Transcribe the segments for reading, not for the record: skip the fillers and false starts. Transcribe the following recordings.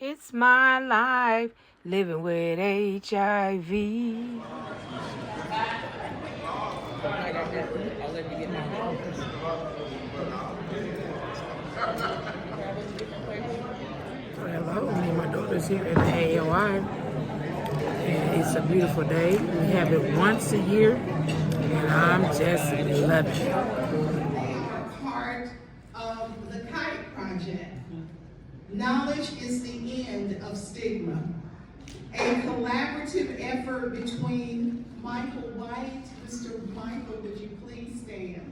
It's my life living with HIV. Hello, me and my daughter's here at the AAOI. And it's a beautiful day. We have it once a year, and I'm just loving it. Part of the KITE project. Knowledge is the end of stigma. A collaborative effort between Michael White. Mr. Michael, would you please stand?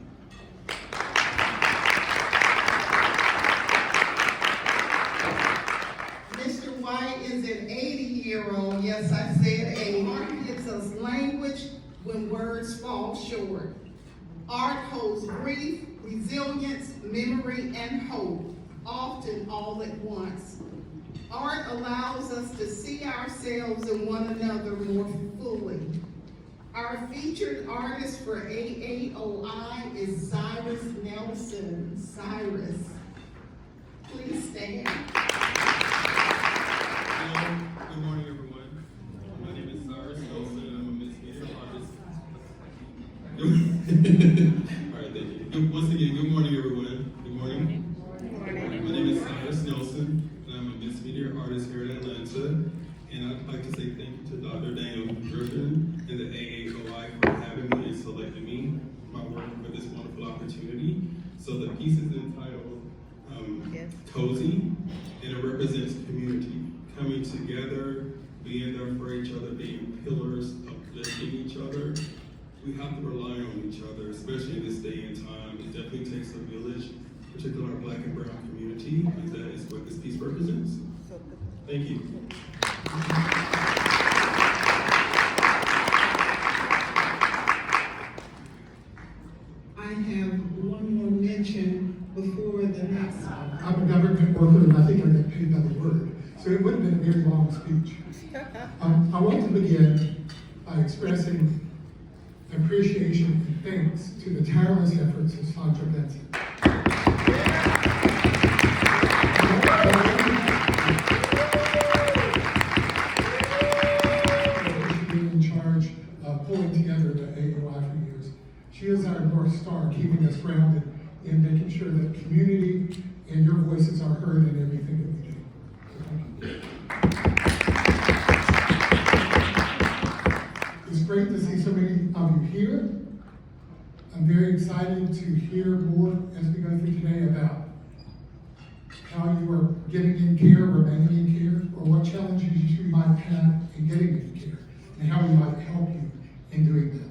Mr. White is an 80-year-old, yes, I said 80. Art gives us language when words fall short. Art holds grief, resilience, memory, and hope, often all at once. Art allows us to see ourselves and one another more fully. Our featured artist for AAOI is Cyrus Nelson. Cyrus, please stand. Good morning, everyone. My name is Cyrus Nelson, and I'm a Miss Media artist. All right, thank you. Once again, good morning, everyone. Good morning. Good morning. My name is Cyrus Nelson, and I'm a Miss Media artist here in Atlanta. And I'd like to say thank you to Dr. Daniel Driffin and the AAOI for having me and selecting me, my work, for this wonderful opportunity. So the piece is entitled Cozy, and it represents community. Coming together, being there for each other, being pillars, uplifting each other. We have to rely on each other, especially in this day and time. It definitely takes a village, particularly our Black and Brown community, and that is what this piece represents. Thank you. I have one more mention before the next one. I'm a government worker and I think I get paid by the word, so it would have been a very long speech. I want to begin by expressing appreciation and thanks to the tireless efforts of Sandra Vincent. She's been in charge of pulling together the AAOI for years. She is our North Star, keeping us grounded in making sure that community and your voices are heard in everything that we do. It's great to see so many of you here. I'm very excited to hear more as we go through today about how you are getting in care, remaining in care, or what challenges you might have in getting in care, and how we might help you in doing that.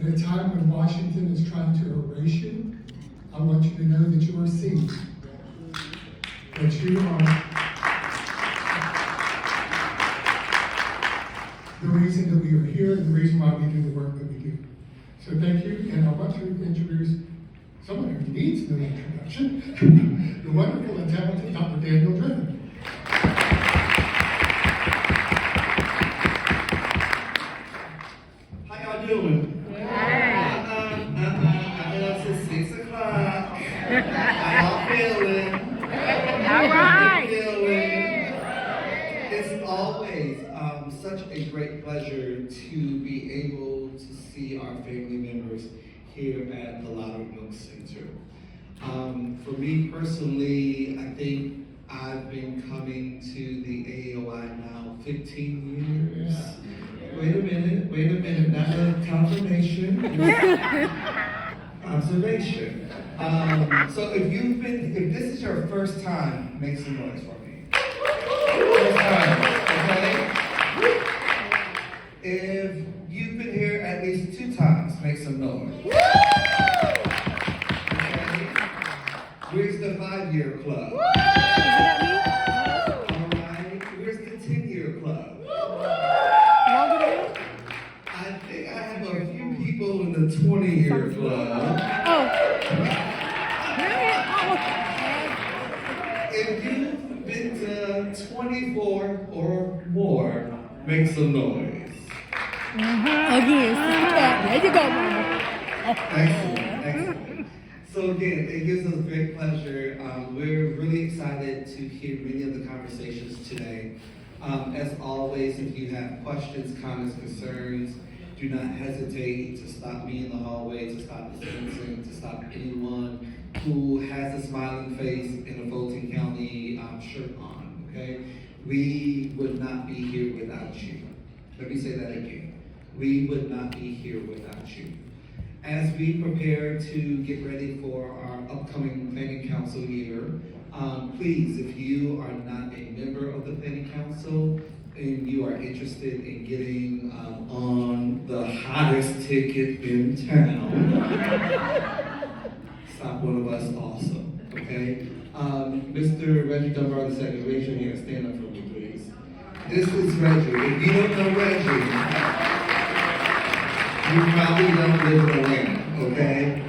At a time when Washington is trying to erase you, I want you to know that you are seen, that you are the reason that we are here, and the reason why we do the work that we do. So thank you, and I want to introduce someone who needs no introduction, the wonderful and talented Dr. Daniel Driffin. How y'all doing? It's 6 o'clock. How y'all feeling? All right. It's always such a great pleasure to be able to see our family members here at the Lottery Milk Center. For me personally, I think I've been coming to the AAOI now 15 years. Wait a minute, not a confirmation. Observation. So if this is your first time, make some noise for me. First time, okay? If you've been here at least 2 times, make some noise. Okay? Where's the 5-year club? Alright, where's the 10-year club? I think I have a few people in the 20-year club. If you've been to 24 or more, make some noise. Again, there you go, Mama. Excellent. So again, it gives us great pleasure. We're really excited to hear many of the conversations today. As always, if you have questions, comments, concerns, do not hesitate to stop me in the hallway, to stop Ms. Vincent, to stop anyone who has a smiling face and a Fulton County shirt on, okay? We would not be here without you. Let me say that again. We would not be here without you. As we prepare to get ready for our upcoming Planning Council year, please, if you are not a member of the Planning Council and you are interested in getting on the hottest ticket in town, stop one of us also, okay? Mr. Reggie Dunbar II, raise your hand, stand up for me, please. This is Reggie. If you don't know Reggie, you probably don't live in Atlanta, okay?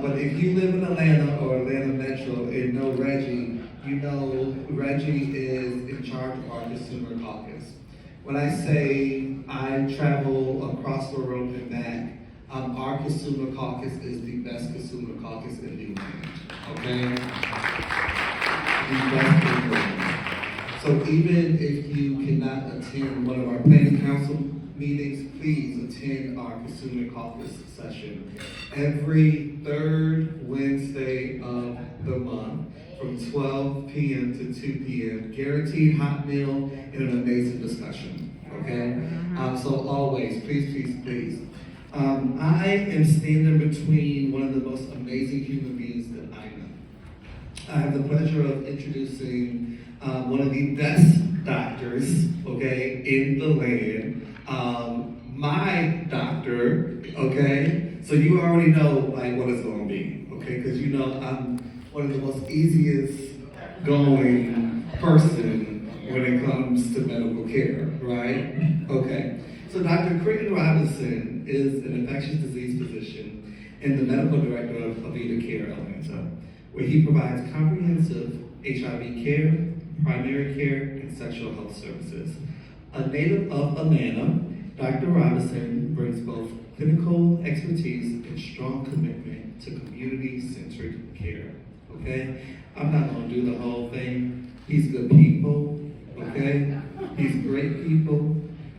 But if you live in Atlanta or Atlanta Metro and know Reggie, you know Reggie is in charge of our consumer caucus. When I say I travel across the road and back, our consumer caucus is the best consumer caucus in the land, okay? The best in the land. So even if you cannot attend one of our planning council meetings, please attend our consumer caucus session every third Wednesday of the month from 12 p.m. to 2 p.m. Guaranteed hot meal and an amazing discussion, okay? So always, please. I am standing between one of the most amazing human beings that I know. I have the pleasure of introducing one of the best doctors, okay, in the land. My doctor, okay? So you already know like what it's gonna be, okay? Because you know I'm one of the most easiest going person when it comes to medical care, right? Okay. So Dr. Creighton Robinson is an infectious disease physician and the medical director of Avita Care Atlanta, where he provides comprehensive HIV care, primary care, and sexual health services. A native of Atlanta, Dr. Robinson brings both clinical expertise and strong commitment to community-centered care, okay? I'm not gonna do the whole thing. He's good people, okay? He's great people.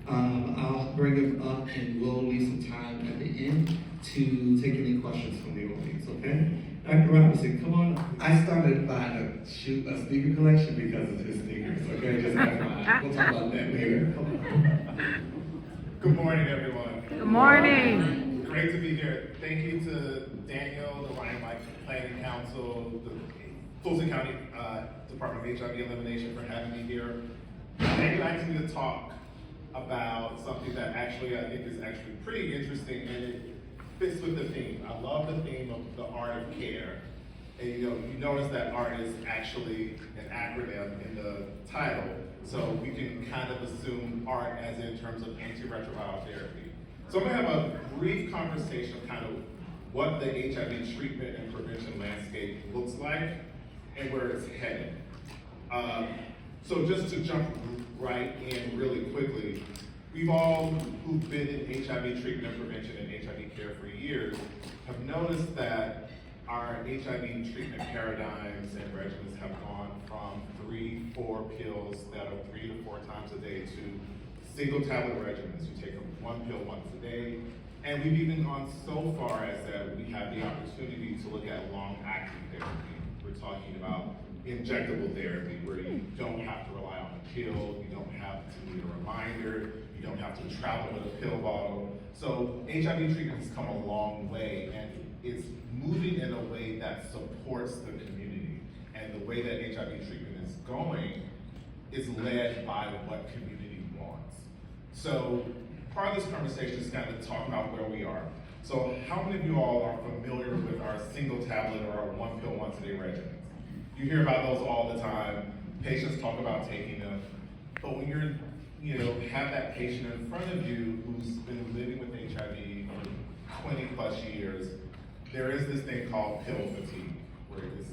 I'll bring him up and we'll leave some time at the end to take any questions from the audience, okay? Dr. Robinson, come on. I started buying a sneaker collection because of his sneakers, okay? Just FYI. We'll talk about that later. Good morning, everyone. Good morning. Great to be here. Thank you to Daniel, the Limelight Planning Council, the Fulton County Department of HIV Elimination for having me here. Daniel asked me to talk about something that actually I think is actually pretty interesting, and it fits with the theme. I love the theme of the art of care. And you notice that art is actually an acronym in the title, so we can kind of assume art as in terms of antiretroviral therapy. So I'm gonna have a brief conversation of kind of what the HIV treatment and prevention landscape looks like and where it's headed. So just to jump right in really quickly, we've all who've been in HIV treatment and prevention and HIV care for years have noticed that our HIV treatment paradigms and regimens have gone from 3-4 pills that are 3 to 4 times a day to single tablet regimens. You take one pill once a day. And we've even gone so far as that we have the opportunity to look at long-acting therapy. We're talking about injectable therapy where you don't have to rely on a pill, you don't have to need a reminder, you don't have to travel with a pill bottle. So HIV treatment has come a long way, and it's moving in a way that supports the community. And the way that HIV treatment is going is led by what community wants. So part of this conversation is kind of talking about where we are. So how many of you all are familiar with our single tablet or our one pill once a day regimens? You hear about those all the time. Patients talk about taking them. But when have that patient in front of you who's been living with HIV for 20 plus years, there is this thing called pill fatigue, where it's,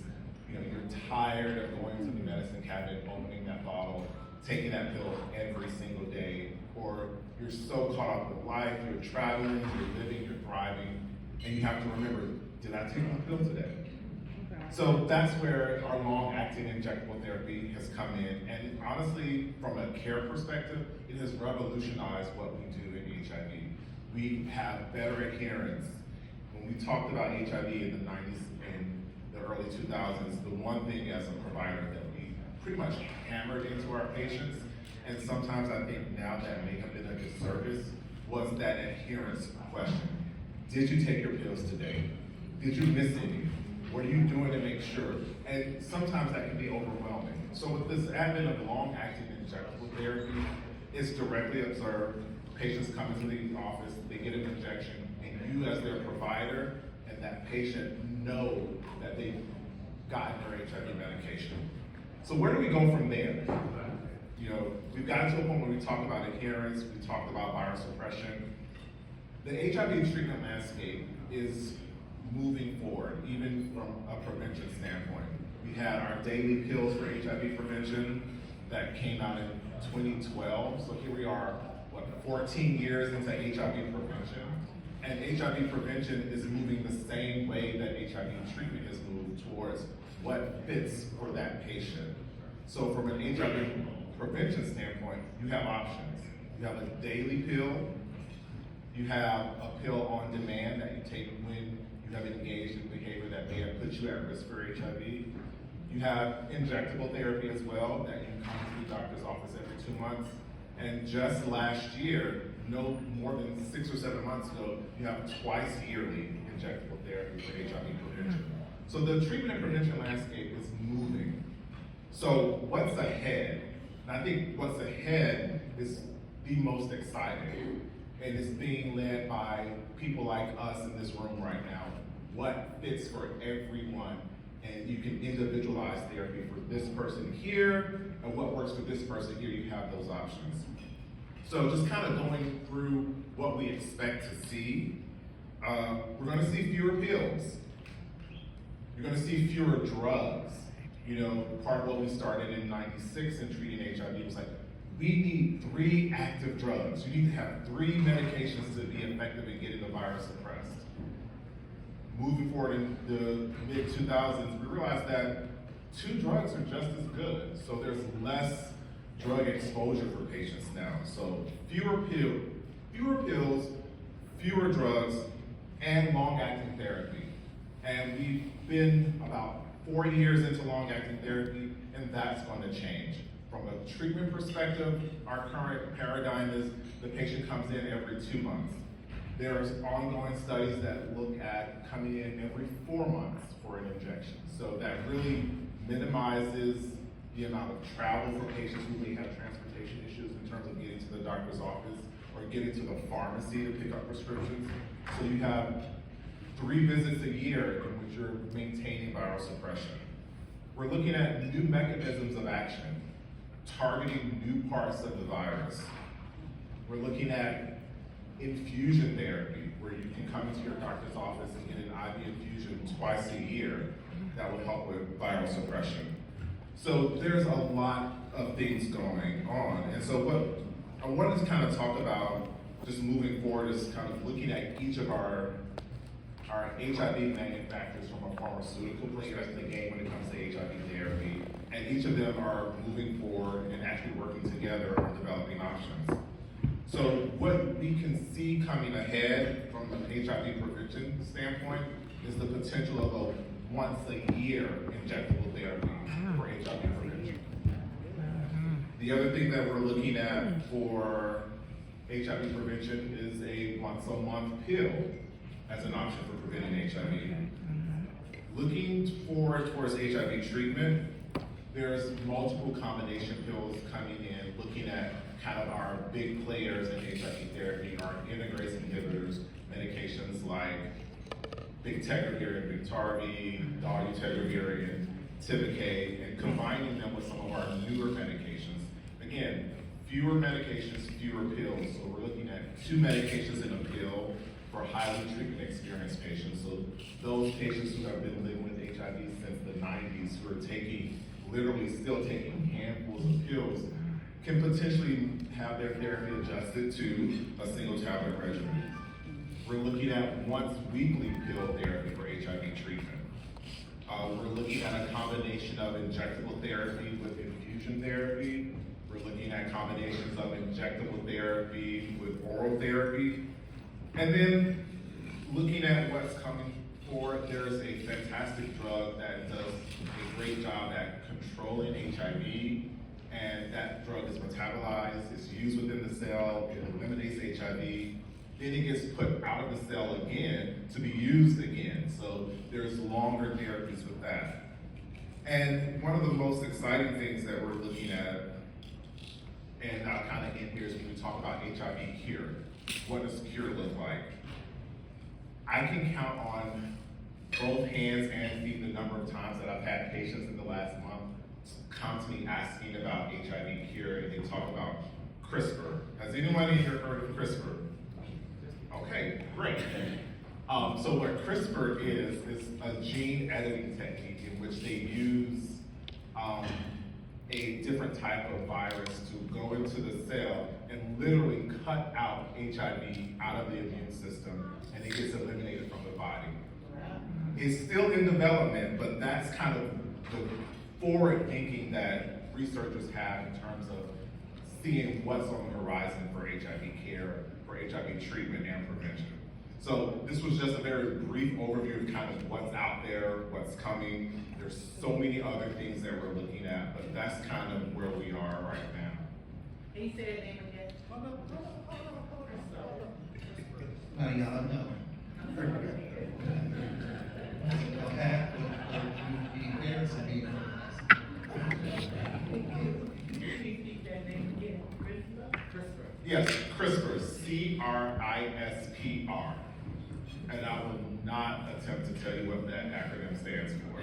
you're tired of going to the medicine cabinet, opening that bottle, taking that pill every single day, or you're so caught up with life, you're traveling, you're living, you're thriving, and you have to remember, did I take my pill today? So that's where our long-acting injectable therapy has come in. And honestly, from a care perspective, it has revolutionized what we do in HIV. We have better adherence. When we talked about HIV in the 90s and the early 2000s, the one thing as a provider that we pretty much hammered into our patients, and sometimes I think now that may have been a disservice, was that adherence question. Did you take your pills today? Did you miss any? What are you doing to make sure? And sometimes that can be overwhelming. So with this advent of long-acting injectable therapy, it's directly observed. Patients come into the office, they get an injection, and you as their provider and that patient know that they've gotten their HIV medication. So where do we go from there? You know, we've gotten to a point where we talk about adherence, we talked about viral suppression. The HIV treatment landscape is moving forward, even from a prevention standpoint. We had our daily pills for HIV prevention that came out in 2012. So here we are, 14 years into HIV prevention. And HIV prevention is moving the same way that HIV treatment has moved towards what fits for that patient. So from an HIV prevention standpoint, you have options. You have a daily pill, you have a pill on demand that you take when you have engaged in behavior that may have put you at risk for HIV. You have injectable therapy as well that you come to the doctor's office every 2 months. And just last year, no more than 6 or 7 months ago, you have twice yearly injectable therapy for HIV prevention. So the treatment and prevention landscape is moving. So what's ahead? And I think what's ahead is the most exciting. And it's being led by people like us in this room right now. What fits for everyone? And you can individualize therapy for this person here, and what works for this person here, you have those options. So just kind of going through what we expect to see. We're gonna see fewer pills. You're gonna see fewer drugs. You know, part of what we started in '96 in treating HIV was like, we need 3 active drugs. You need to have 3 medications to be effective in getting the virus suppressed. Moving forward in the mid-2000s, we realized that 2 drugs are just as good. So there's less drug exposure for patients now. So fewer pills, fewer drugs, and long-acting therapy. And we've been about 4 years into long-acting therapy, and that's going to change. From a treatment perspective, our current paradigm is the patient comes in every 2 months. There's ongoing studies that look at coming in every 4 months for an injection. So that really minimizes the amount of travel for patients who may have transportation issues in terms of getting to the doctor's office or getting to the pharmacy to pick up prescriptions. So you have 3 visits a year in which you're maintaining viral suppression. We're looking at new mechanisms of action, targeting new parts of the virus. We're looking at infusion therapy, where you can come into your doctor's office and get an IV infusion twice a year that will help with viral suppression. So there's a lot of things going on. And so what I wanted to kind of talk about just moving forward is kind of looking at each of our HIV manufacturers from a pharmaceutical perspective, again, when it comes to HIV therapy. And each of them are moving forward and actually working together on developing options. So what we can see coming ahead from an HIV prevention standpoint is the potential of a once-a-year injectable therapy for HIV prevention. The other thing that we're looking at for HIV prevention is a once-a-month pill as an option for preventing HIV. Looking forward towards HIV treatment, there's multiple combination pills coming in, looking at kind of our big players in HIV therapy, our integrase inhibitors, medications like bictegravir and Biktarvy, dolutegravir and Tivicay, and combining them with some of our newer medications. Again, fewer medications, fewer pills. So we're looking at 2 medications in a pill for highly treatment experienced patients. So those patients who have been living with HIV since the 90s, who are taking, literally still taking handfuls of pills, can potentially have their therapy adjusted to a single tablet regimen. We're looking at once weekly pill therapy for HIV treatment. We're looking at a combination of injectable therapy with infusion therapy. We're looking at combinations of injectable therapy with oral therapy. And then looking at what's coming forward, there's a fantastic drug that does a great job at controlling HIV, and that drug is metabolized, it's used within the cell, it eliminates HIV, then it gets put out of the cell again to be used again. So there's longer therapies with that. And one of the most exciting things that we're looking at, and I'll kind of end here, is when we talk about HIV cure. What does cure look like? I can count on both hands and feet the number of times that I've had patients in the last month come to me asking about HIV cure, and they talk about CRISPR. Has anyone here heard of CRISPR? Okay, great. So what CRISPR is a gene editing technique in which they use a different type of virus to go into the cell and literally cut out HIV out of the immune system, and it gets eliminated from the body. It's still in development, but that's kind of the forward thinking that researchers have in terms of seeing what's on the horizon for HIV care, for HIV treatment and prevention. So this was just a very brief overview of kind of what's out there, what's coming. There's so many other things that we're looking at, but that's kind of where we are right now. Can you say that name again? Now y'all know. Okay, be here to be. Repeat that name again. Yes, CRISPR, C-R-I-S-P-R. And I will not attempt to tell you what that acronym stands for.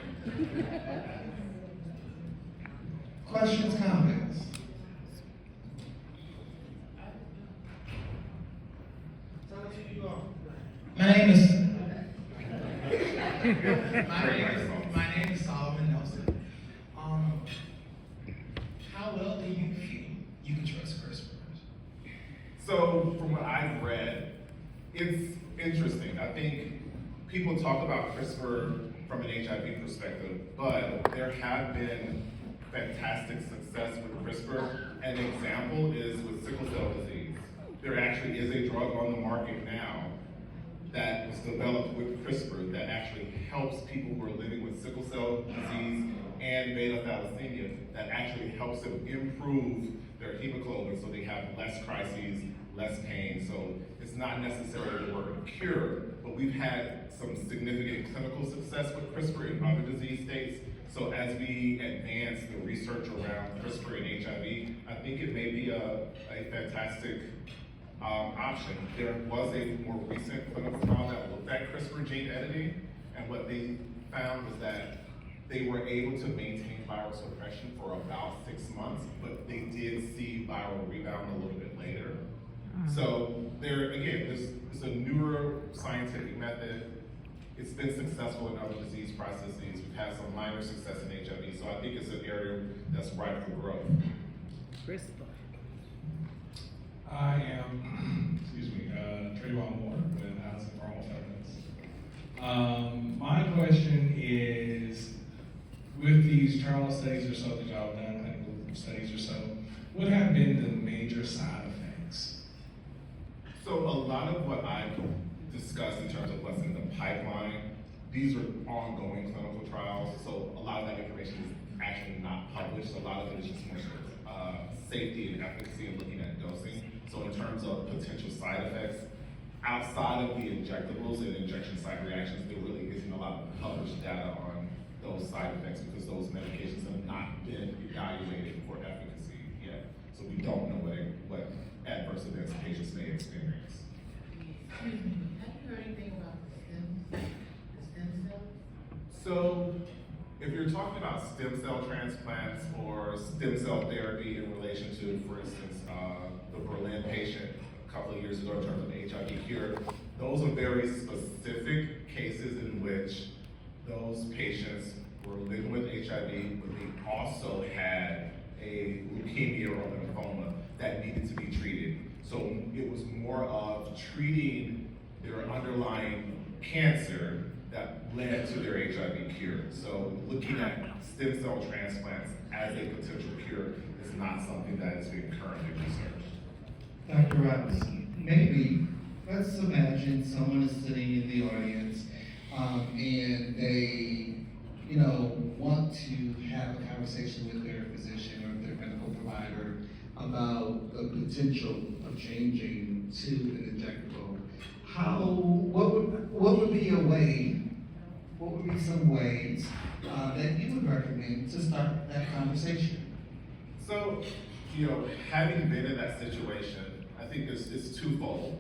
Questions, comments? My name is Solomon Nelson. How well do you feel you can trust CRISPR? So from what I've read, it's interesting. I think people talk about CRISPR from an HIV perspective, but there have been fantastic success with CRISPR. An example is with sickle cell disease. There actually is a drug on the market now that was developed with CRISPR that actually helps people who are living with sickle cell disease and beta thalassemia, that actually helps them improve their hemoglobin so they have less crises, less pain. So it's not necessarily the word of cure, but we've had some significant clinical success with CRISPR in other disease states. So as we advance the research around CRISPR and HIV, I think it may be a fantastic option. There was a more recent clinical trial that looked at CRISPR gene editing, and what they found was that they were able to maintain viral suppression for about 6 months, but they did see viral rebound a little bit later. So there, again, this is a newer scientific method. It's been successful in other disease processes. We've had some minor success in HIV, so I think it's an area that's ripe for growth. I am, Trayvon Moore with Housing for Almost Evidence. My question is, with these trial studies or so that y'all have done, clinical studies or so, what have been the major side effects? So a lot of what I've discussed in terms of what's in the pipeline, these are ongoing clinical trials, so a lot of that information is actually not published. A lot of it is just more safety and efficacy and looking at dosing. So in terms of potential side effects, outside of the injectables and injection site reactions, there really isn't a lot of published data on those side effects because those medications have not been evaluated for efficacy yet. So we don't know what adverse events patients may experience. Excuse me, have you heard anything about the stem cells? So if you're talking about stem cell transplants or stem cell therapy in relation to, for instance, the Berlin patient a couple of years ago in terms of HIV cure, those are very specific cases in which those patients were living with HIV, but they also had a leukemia or lymphoma that needed to be treated. So it was more of treating their underlying cancer that led to their HIV cure. So looking at stem cell transplants as a potential cure is not something that is being currently researched. Dr. Robinson, maybe, let's imagine someone is sitting in the audience, and they, want to have a conversation with their physician or their medical provider about the potential of changing to an injectable. What would be a way, what would be some ways that you would recommend to start that conversation? So, having been in that situation, I think it's twofold.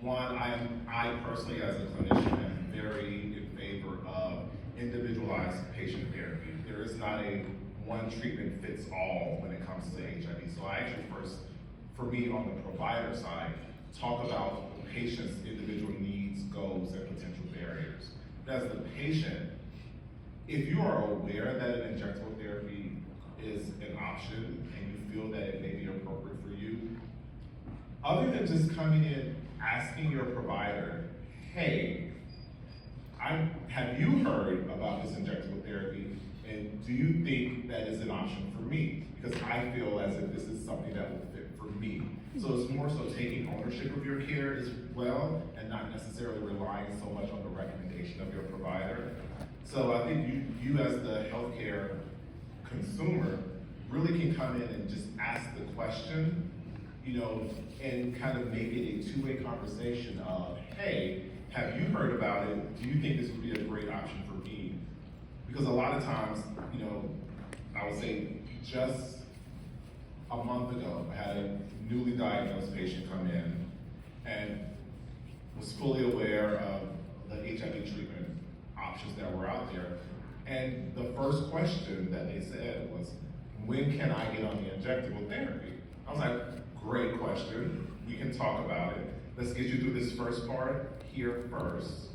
One, I personally as a clinician am very in favor of individualized patient therapy. There is not a one treatment fits all when it comes to HIV. So I actually first, for me on the provider side, talk about the patient's individual needs, goals, and potential barriers. As the patient, if you are aware that an injectable therapy is an option and you feel that it may be appropriate for you, other than just coming in asking your provider, hey, have you heard about this injectable therapy, and do you think that is an option for me? Because I feel as if this is something that will fit for me. So it's more so taking ownership of your care as well, and not necessarily relying so much on the recommendation of your provider. So I think you as the healthcare consumer really can come in and just ask the question, and kind of make it a two-way conversation of, hey, have you heard about it? Do you think this would be a great option for me? Because a lot of times, I would say just a month ago, I had a newly diagnosed patient come in and was fully aware of the HIV treatment options that were out there. And the first question that they said was, when can I get on the injectable therapy? I was like, great question. We can talk about it. Let's get you through this first part here first,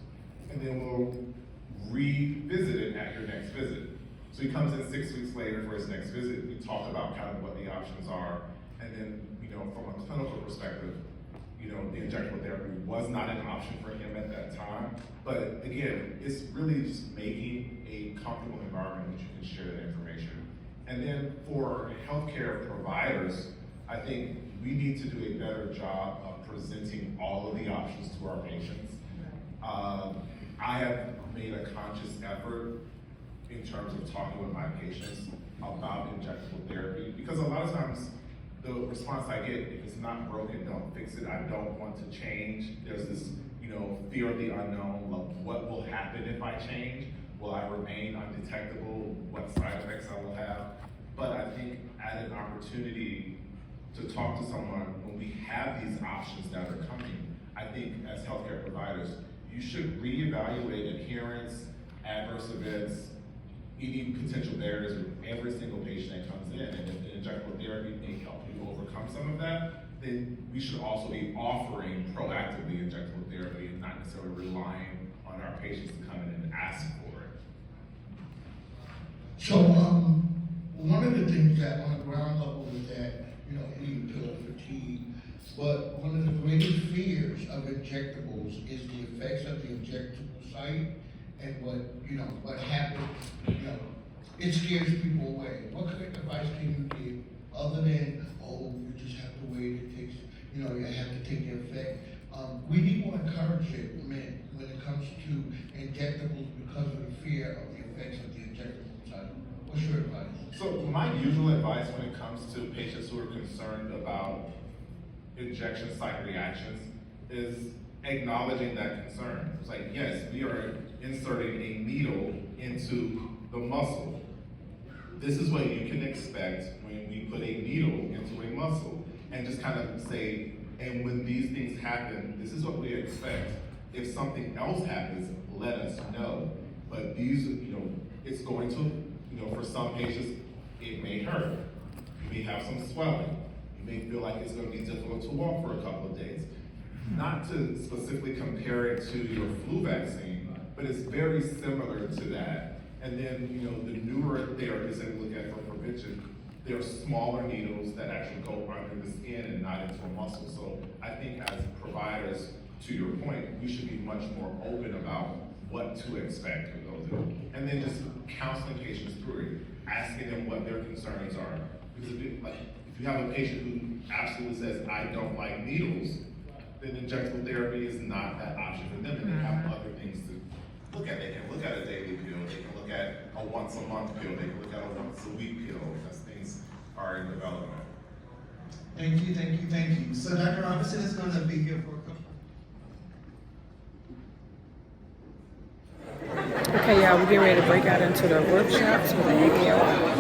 and then we'll revisit it at your next visit. So he comes in 6 weeks later for his next visit. We talk about kind of what the options are, and then, from a clinical perspective, the injectable therapy was not an option for him at that time. But again, it's really just making a comfortable environment that you can share that information. And then for healthcare providers, I think we need to do a better job of presenting all of the options to our patients. I have made a conscious effort in terms of talking with my patients about injectable therapy, because a lot of times the response I get, if it's not broken, don't fix it. I don't want to change. There's this, fear of the unknown, of what will happen if I change. Will I remain undetectable? What side effects I will have? But I think at an opportunity to talk to someone when we have these options that are coming, I think as healthcare providers, you should reevaluate adherence, adverse events, any potential barriers with every single patient that comes in. And if the injectable therapy may help you overcome some of that, then we should also be offering proactively injectable therapy and not necessarily relying on our patients to come in and ask for it. So, one of the things that on the ground level is that, we feel fatigue, but one of the greatest fears of injectables is the effects of the injectable site and what happens, it scares people away. What kind of advice can you give other than, you just have to wait, it takes, you have to take the effect. We need more encouragement when it comes to injectables because of the fear of the effects of the injectable site. What's your advice? So my usual advice when it comes to patients who are concerned about injection site reactions is acknowledging that concern. It's like, yes, we are inserting a needle into the muscle. This is what you can expect when we put a needle into a muscle, and just kind of say, and when these things happen, this is what we expect. If something else happens, let us know. But these, it's going to, for some patients, it may hurt. You may have some swelling. You may feel like it's going to be difficult to walk for a couple of days. Not to specifically compare it to your flu vaccine, but it's very similar to that. And then, the newer therapies that we look at for prevention, they're smaller needles that actually go under the skin and not into a muscle. So I think as providers, to your point, we should be much more open about what to expect with those go through. And then just counseling patients through it, asking them what their concerns are. Because if you have a patient who absolutely says, I don't like needles, then injectable therapy is not that option for them, and they have other things to look at. They can look at a daily pill, they can look at a once a month pill, they can look at a once a week pill, as things are in development. Thank you, thank you, thank you. So Dr. Robinson is going to be here for a couple. Okay, y'all, we're getting ready to break out into the workshops with the AAOI.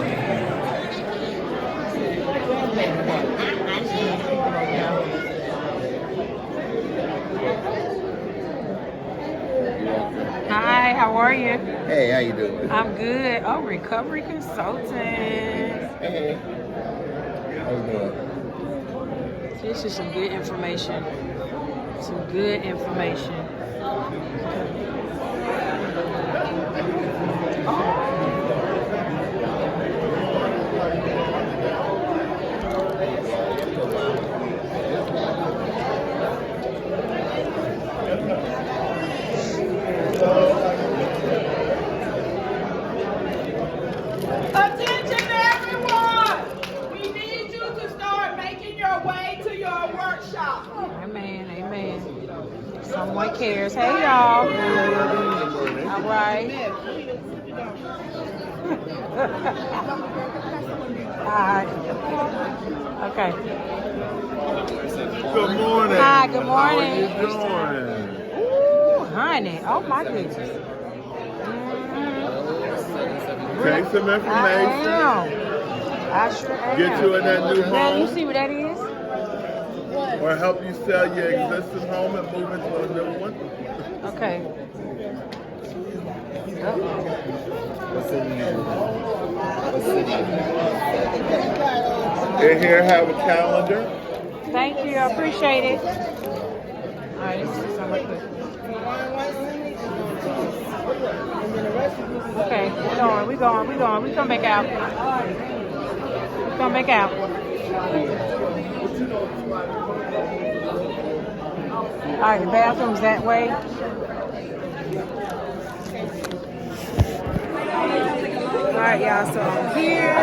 Hi, how are you? Hey, how you doing? I'm good. Oh, recovery consultant. Hey. How you doing? This is some good information. Some good information. Attention everyone! We need you to start making your way to your workshop. Amen, amen. Someone cares. Hey, y'all. All right. Hi. Okay. Good morning. Hi, good morning. How are you doing? Ooh, honey. Oh, my goodness. Take some information. I sure am. Get you in that new Now, you home. see what that is? Or help you sell your existing home and move into a new one. Okay. In here, have a calendar. Thank you. I appreciate it. All right, this is something quick. Okay, we going. We come back out. Come back out. All right, the bathroom's that way. All right, y'all, so I'm here,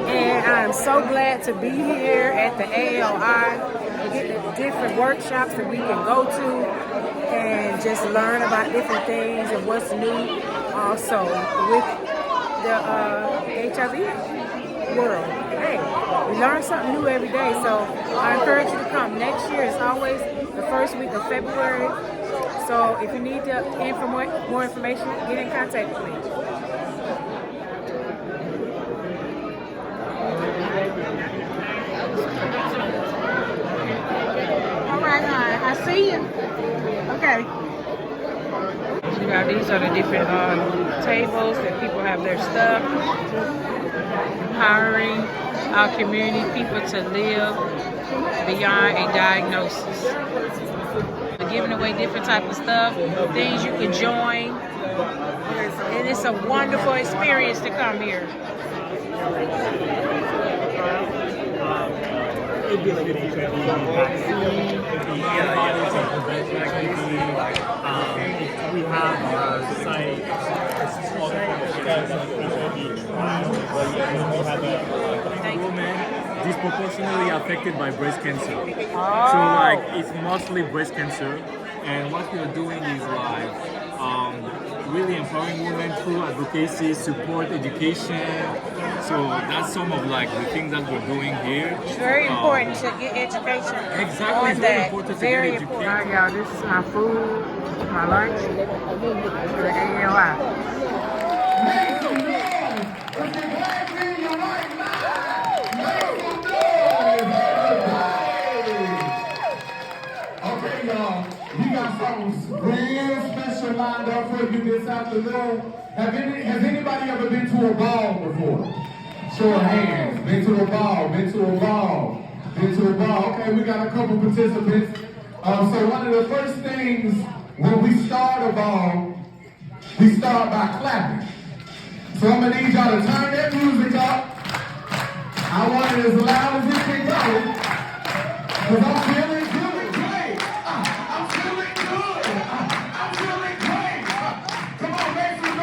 and I'm so glad to be here at the AAOI and get the different workshops that we can go to and just learn about different things and what's new also with the HIV world. Hey, we learn something new every day, so I encourage you to come. Next year is always the first week of February, so if you need more information, get in contact with me. All right, I see you. Okay. These are the different tables that people have their stuff. Empowering our community people to live beyond a diagnosis. We're giving away different type of stuff, things you can join. And it's a wonderful experience to come here. It'd be like an HIV vaccine, antibodies to prevent HIV. We have our society called HIV trial, where we have a woman disproportionately affected by breast cancer. So like it's mostly breast cancer, and what we're doing is like really empowering women through advocacy, support, education. So that's some of like the things that we're doing here. It's very important to get education. Exactly, it's very important to very get important. education. All right, y'all, this is my food, my lunch, for the AAOI. Okay, y'all, we got something real special lined up for you this afternoon. Has anybody ever been to a ball before? Show of hands. Been to a ball, been to a ball, been to a ball. Okay, we got a couple participants. So one of the first things when we start a ball, we start by clapping. So I'm gonna need y'all to turn that music up. I want it as loud as it can go. Cause I'm feeling great. I'm feeling good. I'm feeling great. Come on, make some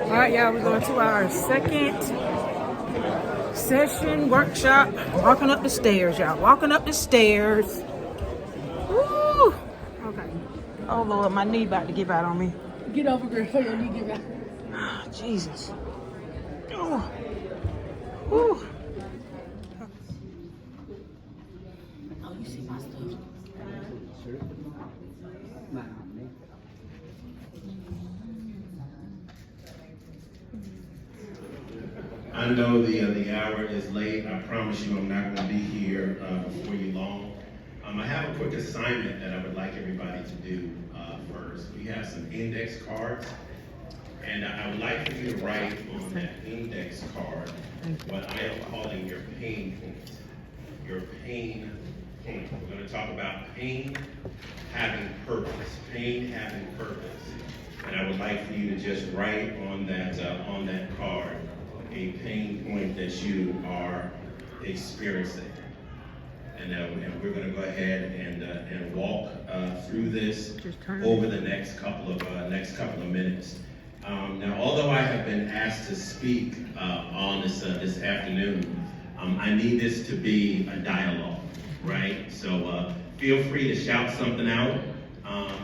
All right, y'all, we're going to our second session workshop. Walking up the stairs, y'all. Walking up the stairs. Woo! Okay. Oh, Lord, my knee about to give out on me. Get over here before your knee give out. Oh, Jesus. Oh. Woo. Oh, you see my stuff? I know the hour is late. I promise you I'm not going to be here before you long. I have a quick assignment that I would like everybody to do first. We have some index cards, and I would like for you to write on that index card what I am calling your pain point. Your pain point. We're going to talk about pain having purpose. Pain having purpose. And I would like for you to just write on that card a pain point that you are experiencing. And we're going to go ahead and walk through this over the next couple of minutes. Now, although I have been asked to speak on this afternoon, I need this to be a dialogue, right? So feel free to shout something out,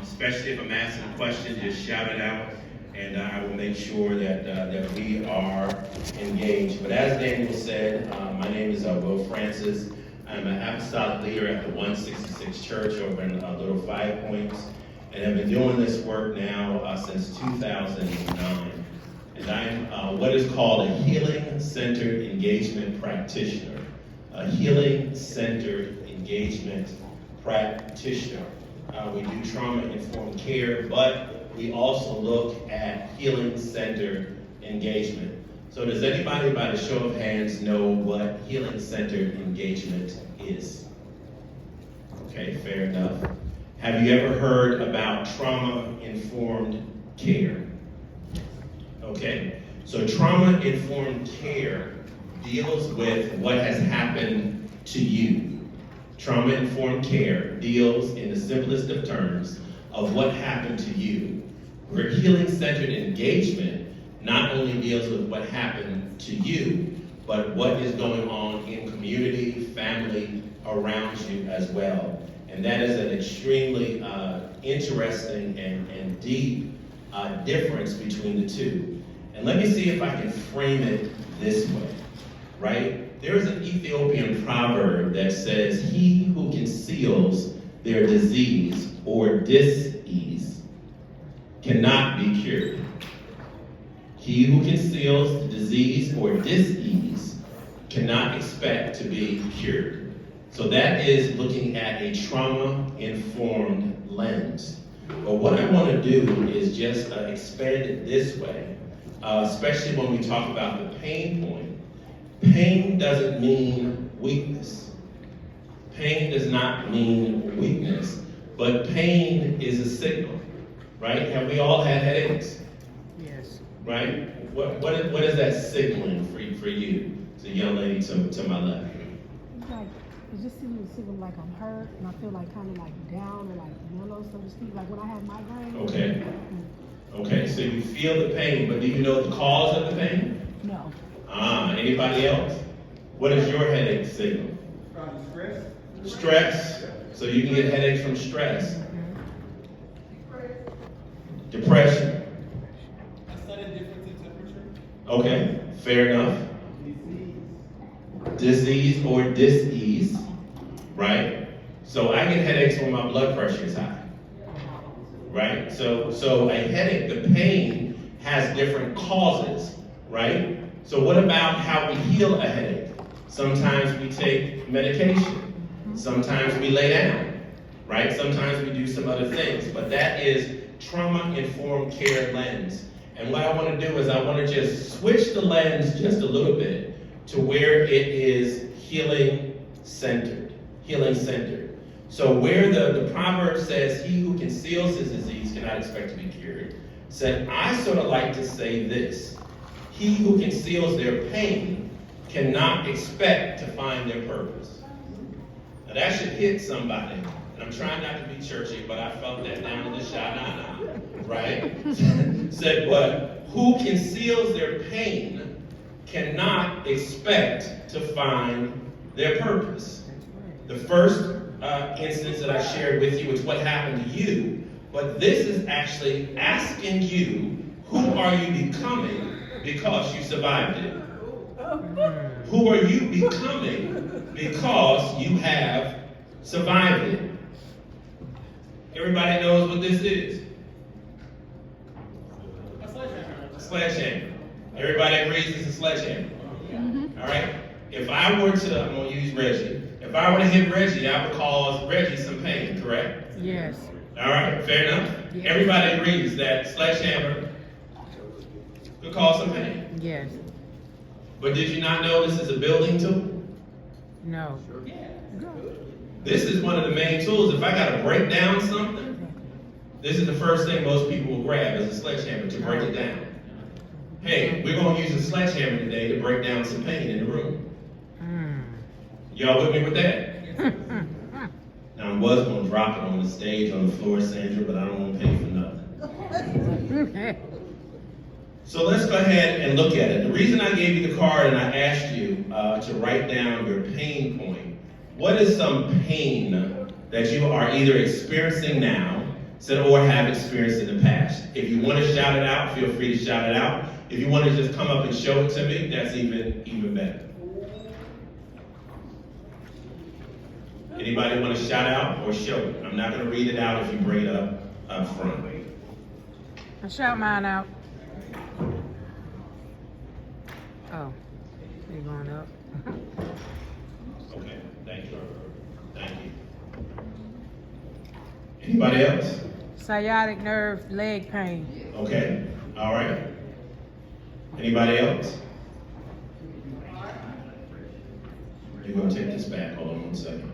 especially if I'm asking a question, just shout it out. And I will make sure that we are engaged. But as Daniel said, my name is Will Francis. I'm an apostolic leader at the 166 Church over in Little Five Points. And I've been doing this work now since 2009. And I'm what is called a healing-centered engagement practitioner. A healing-centered engagement practitioner. We do trauma-informed care, but we also look at healing-centered engagement. So does anybody, by the show of hands, know what healing-centered engagement is? Okay, fair enough. Have you ever heard about trauma-informed care? Okay, so trauma-informed care deals with what has happened to you. Trauma-informed care deals, in the simplest of terms, of what happened to you. Where healing-centered engagement not only deals with what happened to you, but what is going on in community, family, around you as well. And that is an extremely interesting and deep difference between the two. And let me see if I can frame it this way, right? There is an Ethiopian proverb that says, "He who conceals their disease or dis-ease cannot be cured." He who conceals the disease or dis-ease cannot expect to be cured. So that is looking at a trauma-informed lens. But what I want to do is just expand it this way, especially when we talk about the pain point. Pain doesn't mean weakness. Pain does not mean weakness. but pain is a signal, right? Have we all had headaches? Yes. Right? What is that signaling for you? It's a young lady to my left. It's like, it just seems like I'm hurt, and I feel like kind of like down or like mellow, so to speak, like when I have migraine. Okay. Okay, so you feel the pain, but do you know the cause of the pain? No. Anybody else? What is your headache signal? Stress. Stress. So you can get headaches from stress. Depression. A sudden difference in temperature. Okay, fair enough. Disease or dis-ease, right? So I get headaches when my blood pressure is high, right? So a headache, the pain has different causes, right? So what about how we heal a headache? Sometimes we take medication. Sometimes we lay down, right? Sometimes we do some other things, but that is trauma-informed care lens. And what I want to do is I want to just switch the lens just a little bit to where it is healing-centered. So where the proverb says, he who conceals his disease cannot expect to be cured, said, I sort of like to say this, he who conceals their pain cannot expect to find their purpose. Now that should hit somebody. And I'm trying not to be churchy, but I felt that down in the sha-na-na, right? Said, but who conceals their pain cannot expect to find their purpose. The first instance that I shared with you is what happened to you, but this is actually asking you, who are you becoming because you survived it? Who are you becoming because you have survived it? Everybody knows what this is. A sledgehammer. Sledgehammer. Everybody agrees it's a sledgehammer. All right? If I were to, I'm going to use Reggie. If I were to hit Reggie, that would cause Reggie some pain, correct? Yes. All right, fair enough? Yes. Everybody agrees that sledgehammer could cause some pain. Yes. But did you not know this is a building tool? No. This is one of the main tools. If I got to break down something, this is the first thing most people will grab is a sledgehammer to break it down. Hey, we're going to use a sledgehammer today to break down some pain in the room. Y'all with me with that? Now, I was going to drop it on the stage, on the floor, Sandra, but I don't want to pay for nothing. So let's go ahead and look at it. The reason I gave you the card and I asked you to write down your pain point, what is some pain that you are either experiencing now or have experienced in the past? If you want to shout it out, feel free to shout it out. If you want to just come up and show it to me, that's even better. Anybody want to shout out or show it? I'm not going to read it out if you bring it up front. I shout mine out. Oh, they're going up. Okay, thank you. Thank you. Anybody else? Sciatic nerve, leg pain. Okay, all right. Anybody else? You're going to take this back. Hold on 1 second.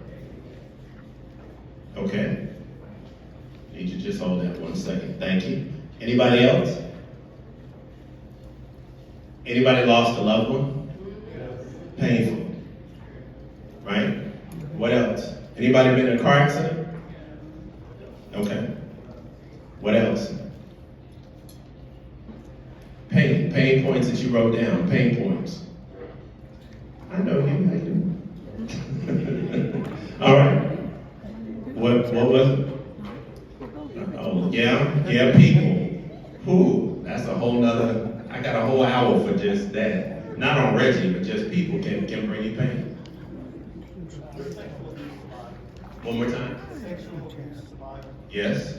Okay. Need you to just hold that 1 second. Thank you. Anybody else? Anybody lost a loved one? Painful. Right? What else? Anybody been in a car accident? Okay. What else? Pain points that you wrote down. Pain points. I know you. How you doing? All right. What was it? Oh, yeah, people. Who? That's a whole nother, I got a whole hour for just that. Not on Reggie, but just people can bring you pain. One more time. Yes?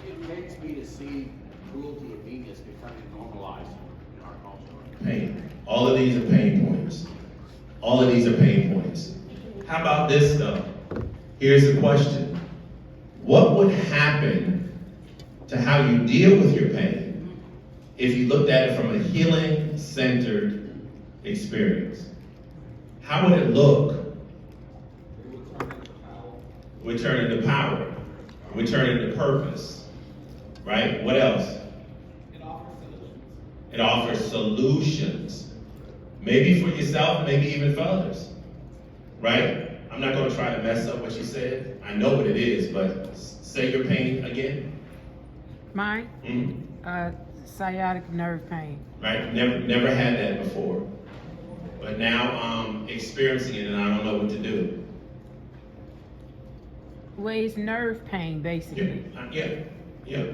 It makes me to see cruelty and meanness becoming normalized in our culture. Pain. All of these are pain points. All of these are pain points. How about this though? Here's the question. What would happen to how you deal with your pain if you looked at it from a healing-centered experience? How would it look? We turn into power. We turn into purpose. Right? What else? It offers solutions. Maybe for yourself, maybe even for others. Right? I'm not going to try to mess up what you said. I know what it is, but say your pain again. Mine? Sciatic nerve pain. Right? Never had that before. But now I'm experiencing it and I don't know what to do. Well, it's nerve pain, basically. Yeah.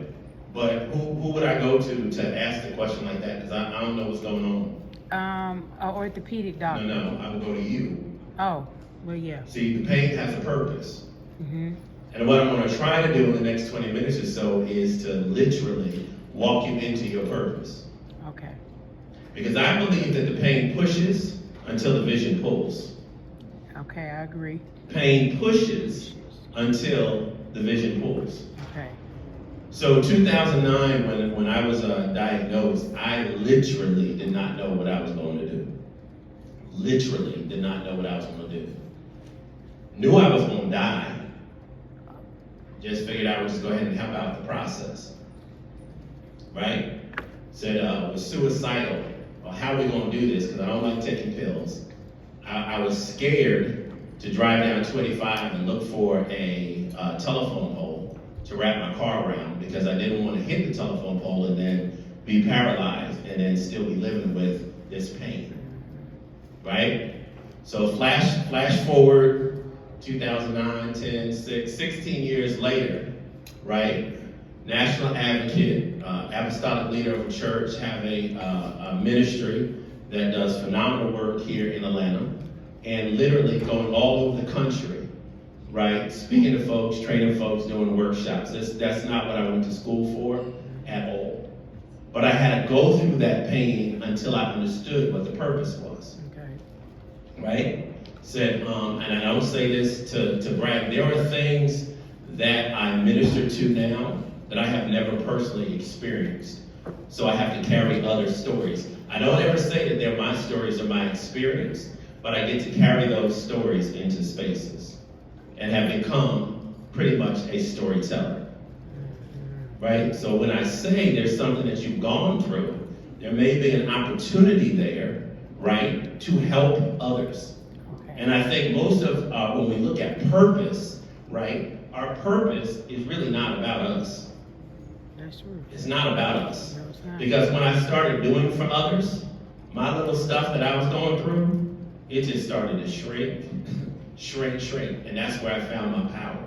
But who would I go to ask the question like that? Because I don't know what's going on. An orthopedic doctor. No, I would go to you. Oh, well, yeah. See, the pain has a purpose. Mm-hmm. And what I'm going to try to do in the next 20 minutes or so is to literally walk you into your purpose. Okay. Because I believe that the pain pushes until the vision pulls. Okay, I agree. Pain pushes until the vision pulls. Okay. So 2009, when I was diagnosed, I literally did not know what I was going to do. Literally did not know what I was going to do. Knew I was going to die. Just figured I would just go ahead and help out the process. Right? Said, was suicidal. Well, how are we going to do this? Because I don't like taking pills. I was scared to drive down 25 and look for a telephone pole to wrap my car around because I didn't want to hit the telephone pole and then be paralyzed and then still be living with this pain. Right? So flash forward 2009, 10, 16 years later, right? National advocate, apostolic leader of a church, have a ministry that does phenomenal work here in Atlanta, and literally going all over the country, right? Speaking to folks, training folks, doing workshops. That's not what I went to school for at all. But I had to go through that pain until I understood what the purpose was. Okay. Right? Said, and I don't say this to brag, there are things that I minister to now that I have never personally experienced. So I have to carry other stories. I don't ever say that they're my stories or my experience, but I get to carry those stories into spaces and have become pretty much a storyteller. Right? So when I say there's something that you've gone through, there may be an opportunity there, right, to help others. And I think most of, when we look at purpose, right, our purpose is really not about us. That's true. It's not about us. No, it's not. Because when I started doing for others, my little stuff that I was going through, it just started to shrink, shrink. And that's where I found my power.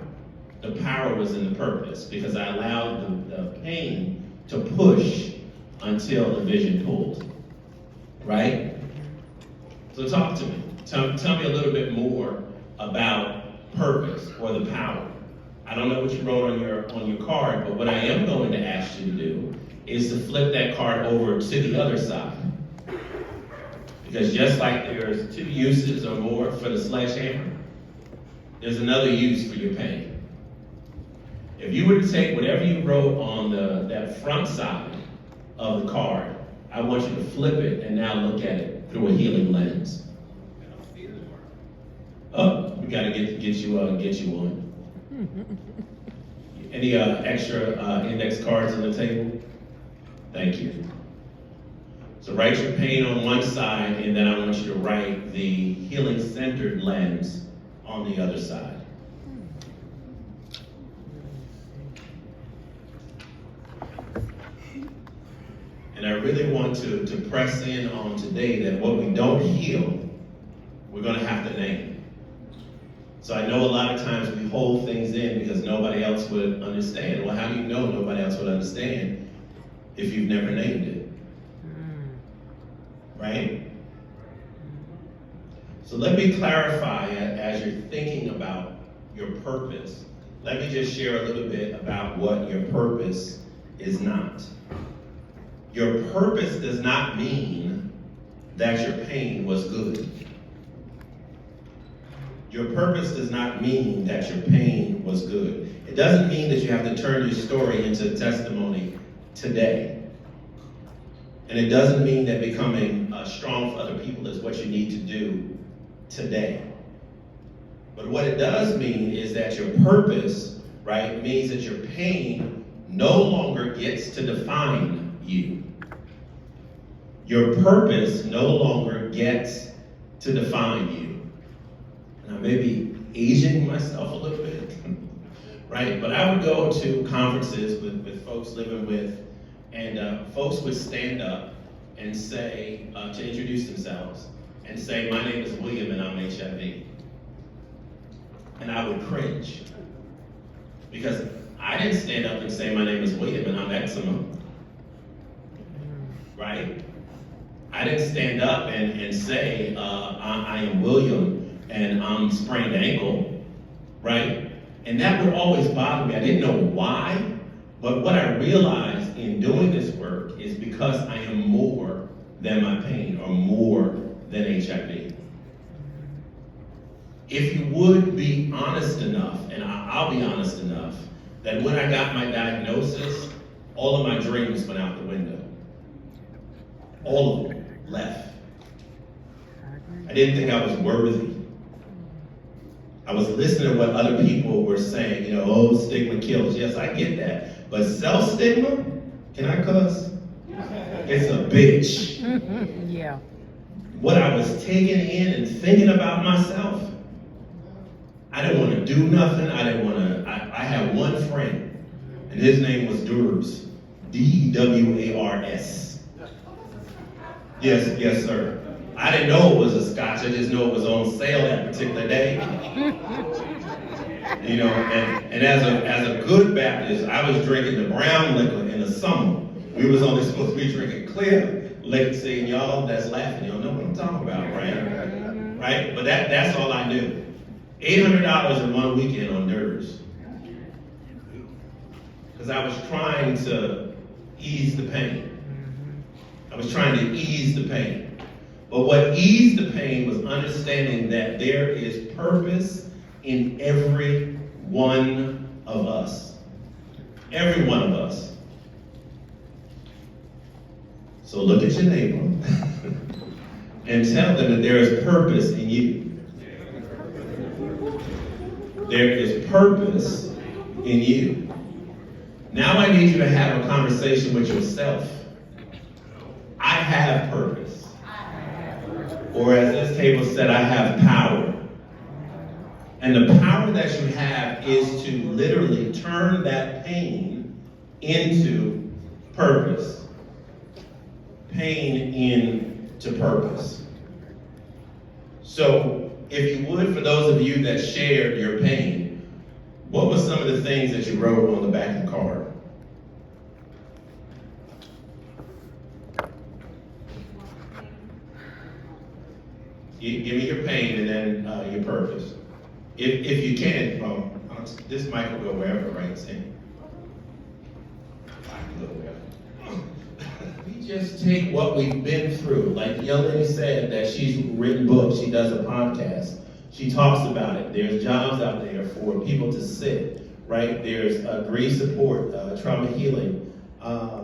The power was in the purpose because I allowed the pain to push until the vision pulled. Right? So talk to me. Tell me a little bit more about purpose or the power. I don't know what you wrote on your card, but what I am going to ask you to do is to flip that card over to the other side. Because just like there's 2 uses or more for the sledgehammer, there's another use for your pain. If you were to take whatever you wrote on that front side of the card, I want you to flip it and now look at it through a healing lens. Oh, we gotta get you one. Any extra index cards on the table? Thank you. So write your pain on one side, and then I want you to write the healing-centered lens on the other side. And I really want to press in on today that what we don't heal, we're gonna have to name. So I know a lot of times we hold things in because nobody else would understand. Well, how do you know nobody else would understand if you've never named it? Right? So let me clarify as you're thinking about your purpose. Let me just share a little bit about what your purpose is not. Your purpose does not mean that your pain was good. Your purpose does not mean that your pain was good. It doesn't mean that you have to turn your story into testimony today. And it doesn't mean that becoming strong for other people is what you need to do today. But what it does mean is that your purpose, right, means that your pain no longer gets to define you. Your purpose no longer gets to define you. And I may be aging myself a little bit, right? But I would go to conferences with folks living with, and folks would stand up and say, to introduce themselves, and say, my name is William and I'm HIV. And I would cringe. Because I didn't stand up and say, my name is William and I'm eczema. Right? I didn't stand up and say, I am William and I'm sprained ankle. Right? And that would always bother me. I didn't know why, but what I realized in doing this work is because I am more than my pain or more than HIV. If you would be honest enough, and I'll be honest enough, that when I got my diagnosis, all of my dreams went out the window. All of them left. I didn't think I was worthy. I was listening to what other people were saying, you know, oh, stigma kills. Yes, I get that. But self-stigma, can I cuss? It's a bitch. Yeah. What I was taking in and thinking about myself, I didn't want to do nothing. I had one friend, and his name was Durs. D-E-W-A-R-S. Yes, sir. I didn't know it was a scotch. I just know it was on sale that particular day. You know, and as a good Baptist, I was drinking the brown liquor in the summer. We was only supposed to be drinking clear liquor. See, y'all that's laughing, y'all know what I'm talking about, right? Right? But that's all I knew. $800 in one weekend on Durs. Because I was trying to ease the pain. I was trying to ease the pain. But what eased the pain was understanding that there is purpose in every one of us. Every one of us. So look at your neighbor and tell them that there is purpose in you. There is purpose in you. Now I need you to have a conversation with yourself. I have purpose. Or as this table said, I have power. And the power that you have is to literally turn that pain into purpose. Pain into purpose. So, if you would, for those of you that shared your pain, what were some of the things that you wrote on the back of the card? Give me your pain and then your purpose. If you can, this mic will go wherever, right, Sam? We just take what we've been through. Like the young lady said that she's written books, she does a podcast. She talks about it. There's jobs out there for people to sit, right? There's grief support, trauma healing.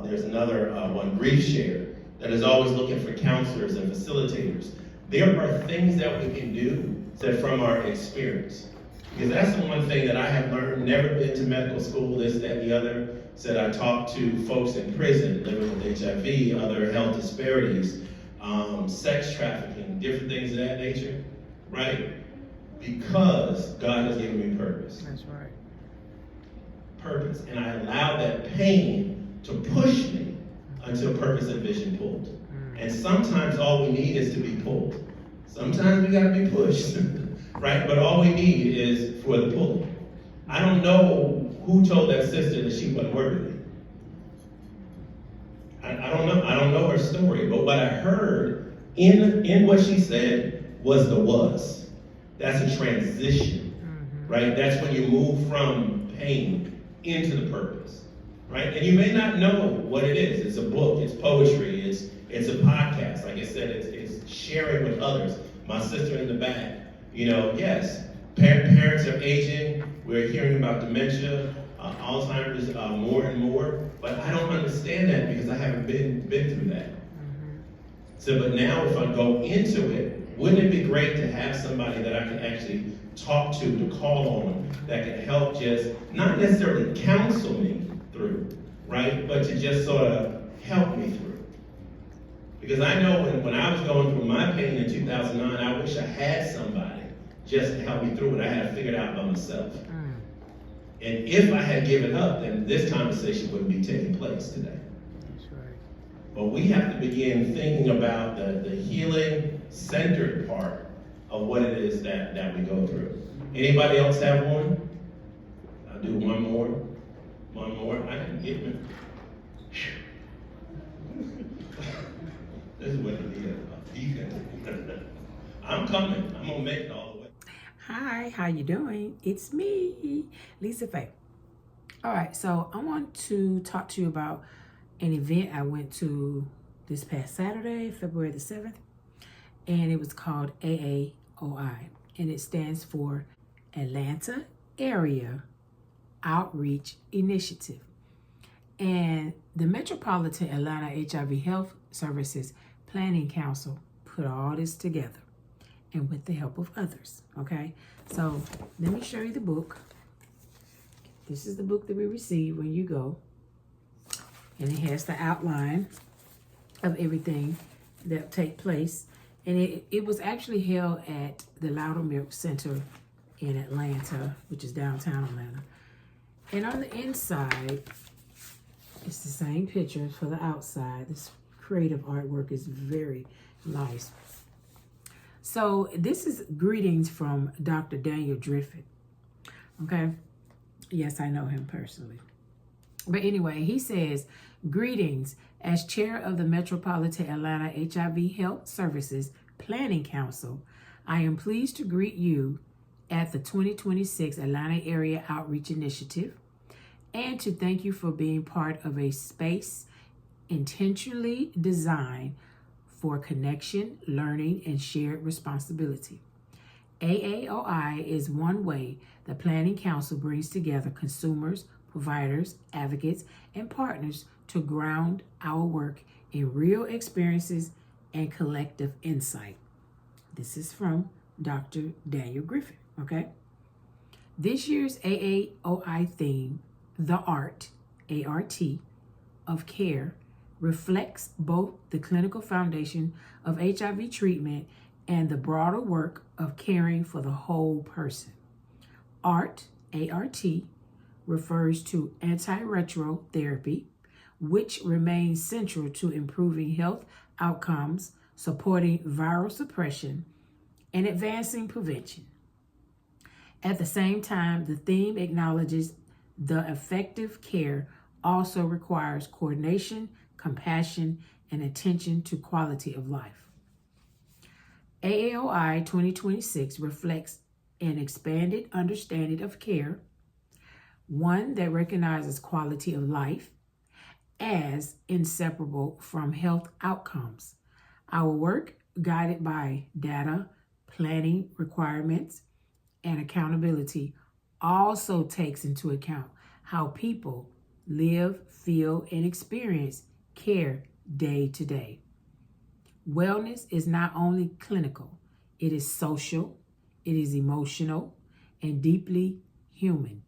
There's another one, Grief Share, that is always looking for counselors and facilitators. There are things that we can do that from our experience. Because that's the one thing that I have learned, never been to medical school, this, that, and the other. Said I talked to folks in prison living with HIV, other health disparities, sex trafficking, different things of that nature, right? Because God has given me purpose. That's right. Purpose. And I allowed that pain to push me until purpose and vision pulled. And sometimes all we need is to be pulled. Sometimes we gotta be pushed, right? But all we need is for the pulling. I don't know who told that sister that she wasn't worthy. I don't know her story, but what I heard in what she said was the was. That's a transition, right? That's when you move from pain into the purpose, right? And you may not know what it is. It's a book, it's poetry, it's a podcast. Like I said, it's sharing with others. My sister in the back, you know, yes, parents are aging. We're hearing about dementia, Alzheimer's more and more, but I don't understand that because I haven't been through that. So, but now if I go into it, wouldn't it be great to have somebody that I can actually talk to call on, that can help just, not necessarily counsel me through, right? But to just sort of help me through. Because I know when I was going through my pain in 2009, I wish I had somebody just to help me through it. I had to figure it out by myself. And if I had given up, then this conversation wouldn't be taking place today. That's right. But we have to begin thinking about the healing-centered part of what it is that we go through. Anybody else have one? I'll do one more. One more. I didn't get it. This is what it is. Deacon. I'm coming. I'm gonna make it all the way. Hi, how you doing? It's me, Lisa Faye. All right, so I want to talk to you about an event I went to this past Saturday, February the 7th, and it was called AAOI, and it stands for Atlanta Area Outreach Initiative. And the Metropolitan Atlanta HIV Health Services Planning Council put all this together, and with the help of others, okay? So let me show you the book. This is the book that we receive when you go, and it has the outline of everything that take place. And it was actually held at the Loudermilk Center in Atlanta, which is downtown Atlanta. And on the inside, it's the same pictures for the outside. This creative artwork is very nice. So this is greetings from Dr. Daniel Driffin, okay? Yes, I know him personally. But anyway, he says, greetings. As chair of the Metropolitan Atlanta HIV Health Services Planning Council, I am pleased to greet you at the 2026 Atlanta Area Outreach Initiative and to thank you for being part of a space intentionally designed for connection, learning, and shared responsibility. AAOI is one way the Planning Council brings together consumers, providers, advocates, and partners to ground our work in real experiences and collective insight. This is from Dr. Daniel Griffin, okay? This year's AAOI theme, the ART, A.R.T, of care, reflects both the clinical foundation of HIV treatment and the broader work of caring for the whole person. ART, A.R.T, refers to antiretroviral therapy, which remains central to improving health outcomes, supporting viral suppression, and advancing prevention. At the same time, the theme acknowledges the effective care also requires coordination, compassion, and attention to quality of life. AAOI 2026 reflects an expanded understanding of care, one that recognizes quality of life as inseparable from health outcomes. Our work, guided by data, planning requirements, and accountability, also takes into account how people live, feel, and experience care day to day. Wellness is not only clinical, it is social, it is emotional, and deeply human.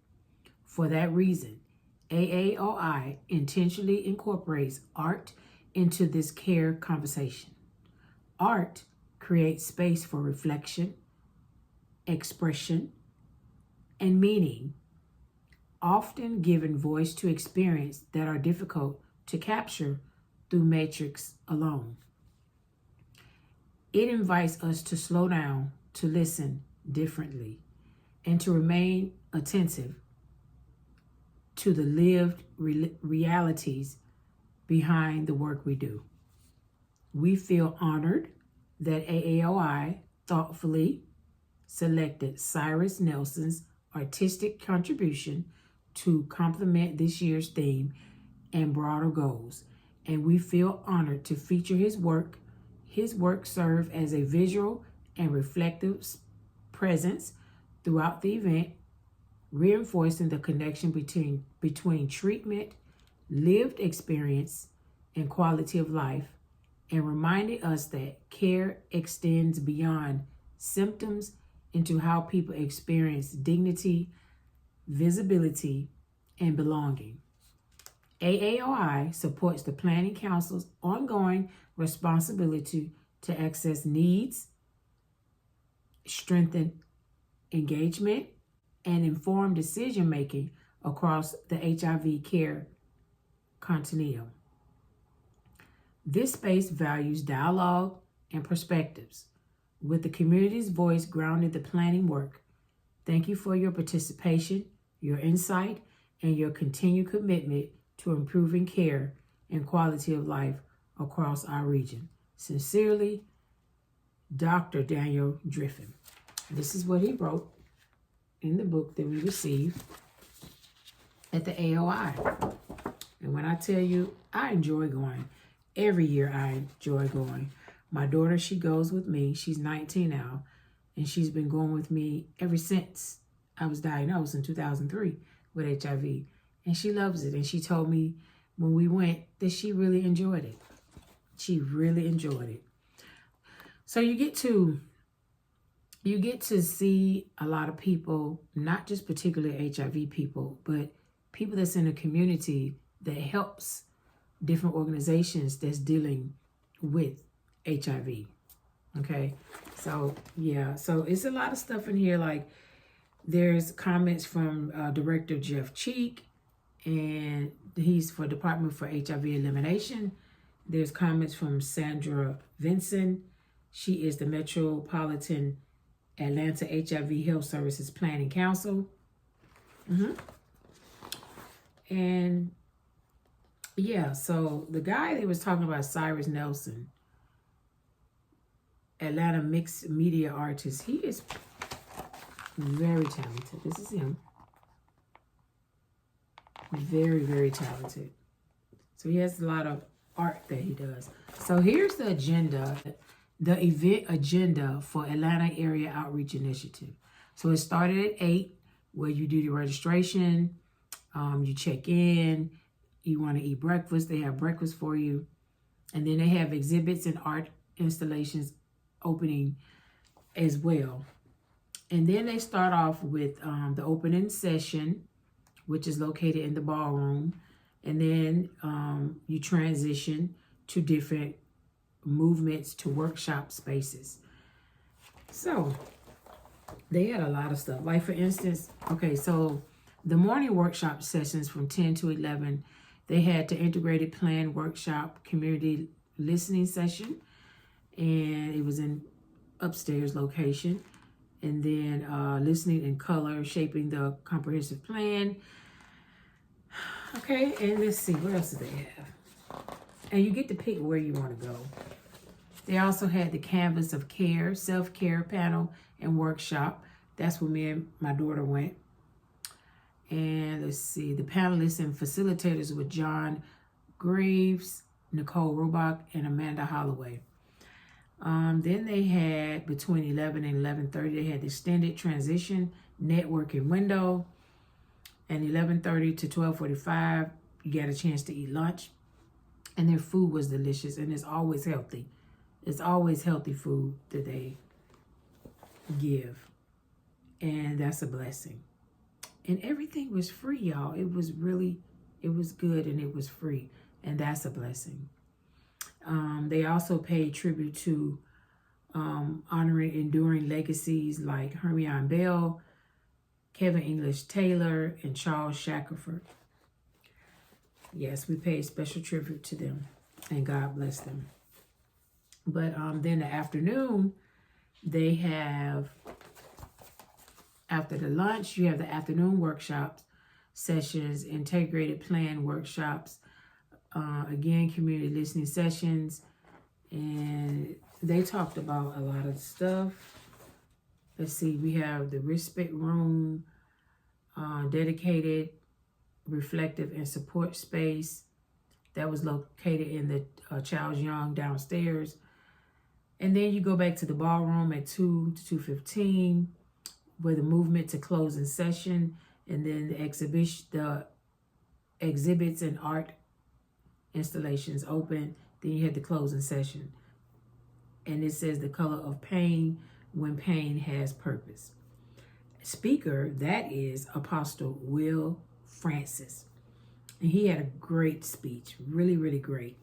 For that reason, AAOI intentionally incorporates art into this care conversation. Art creates space for reflection, expression, and meaning, often giving voice to experiences that are difficult to capture through matrix alone. It invites us to slow down, to listen differently, and to remain attentive to the lived realities behind the work we do. We feel honored that AAOI thoughtfully selected Cyrus Nelson's artistic contribution to complement this year's theme and broader goals, and we feel honored to feature his work. His work served as a visual and reflective presence throughout the event, reinforcing the connection between treatment, lived experience, and quality of life, and reminding us that care extends beyond symptoms into how people experience dignity, visibility, and belonging. AAOI supports the Planning Council's ongoing responsibility to access needs, strengthen engagement, and inform decision-making across the HIV care continuum. This space values dialogue and perspectives, with the community's voice grounded the planning work. Thank you for your participation, your insight, and your continued commitment to improving care and quality of life across our region. Sincerely, Dr. Daniel Driffin. This is what he wrote in the book that we received at the AOI. And when I tell you, I enjoy going. Every year I enjoy going. My daughter, she goes with me. She's 19 now, and she's been going with me ever since I was diagnosed in 2003 with HIV. And she loves it. And she told me when we went that she really enjoyed it. She really enjoyed it. So you get to see a lot of people, not just particularly HIV people, but people that's in a community that helps different organizations that's dealing with HIV. Okay, so yeah, so it's a lot of stuff in here. Like there's comments from Director Jeff Cheek, and he's for Department for HIV Elimination. There's comments from Sandra Vincent. She is the Metropolitan Atlanta HIV Health Services Planning Council. And yeah, so the guy that was talking about, Cyrus Nelson, Atlanta mixed media artist, he is very talented. This is him. Very, very talented. So he has a lot of art that he does. So here's the agenda, the event agenda for Atlanta Area Outreach Initiative. So it started at 8, where you do the registration, you check in, you want to eat breakfast, they have breakfast for you. And then they have exhibits and art installations opening as well. And then they start off with the opening session, which is located in the ballroom. And then you transition to different movements to workshop spaces. So they had a lot of stuff. Like for instance, okay, so the morning workshop sessions from 10 to 11, they had the integrated plan workshop community listening session, and it was in upstairs location. And then listening in color, shaping the comprehensive plan. Okay, and let's see, what else do they have? And you get to pick where you want to go. They also had the Canvas of Care, self-care panel and workshop. That's where me and my daughter went. And let's see, the panelists and facilitators were John Graves, Nicole Robach, and Amanda Holloway. Then they had between 11 and 11:30, they had the extended transition networking window. And 11:30 to 12:45, you got a chance to eat lunch. And their food was delicious, and it's always healthy. It's always healthy food that they give. And that's a blessing. And everything was free, y'all. It was good, and it was free. And that's a blessing. They also paid tribute to honoring enduring legacies like Hermione Bell, Kevin English Taylor, and Charles Shackelford. Yes, we paid special tribute to them, and God bless them. But then the afternoon, they have, after the lunch, you have the afternoon workshops, sessions, integrated plan workshops, again, community listening sessions, and they talked about a lot of stuff. Let's see, we have the respite room, dedicated, reflective, and support space that was located in the Charles Young downstairs. And then you go back to the ballroom at 2 to 2:15, where the movement to closing session, and then the exhibits and art installations open. Then you had the closing session. And it says The Color of Pain, when pain has purpose. Speaker, that is Apostle Will Francis. And he had a great speech, really, really great.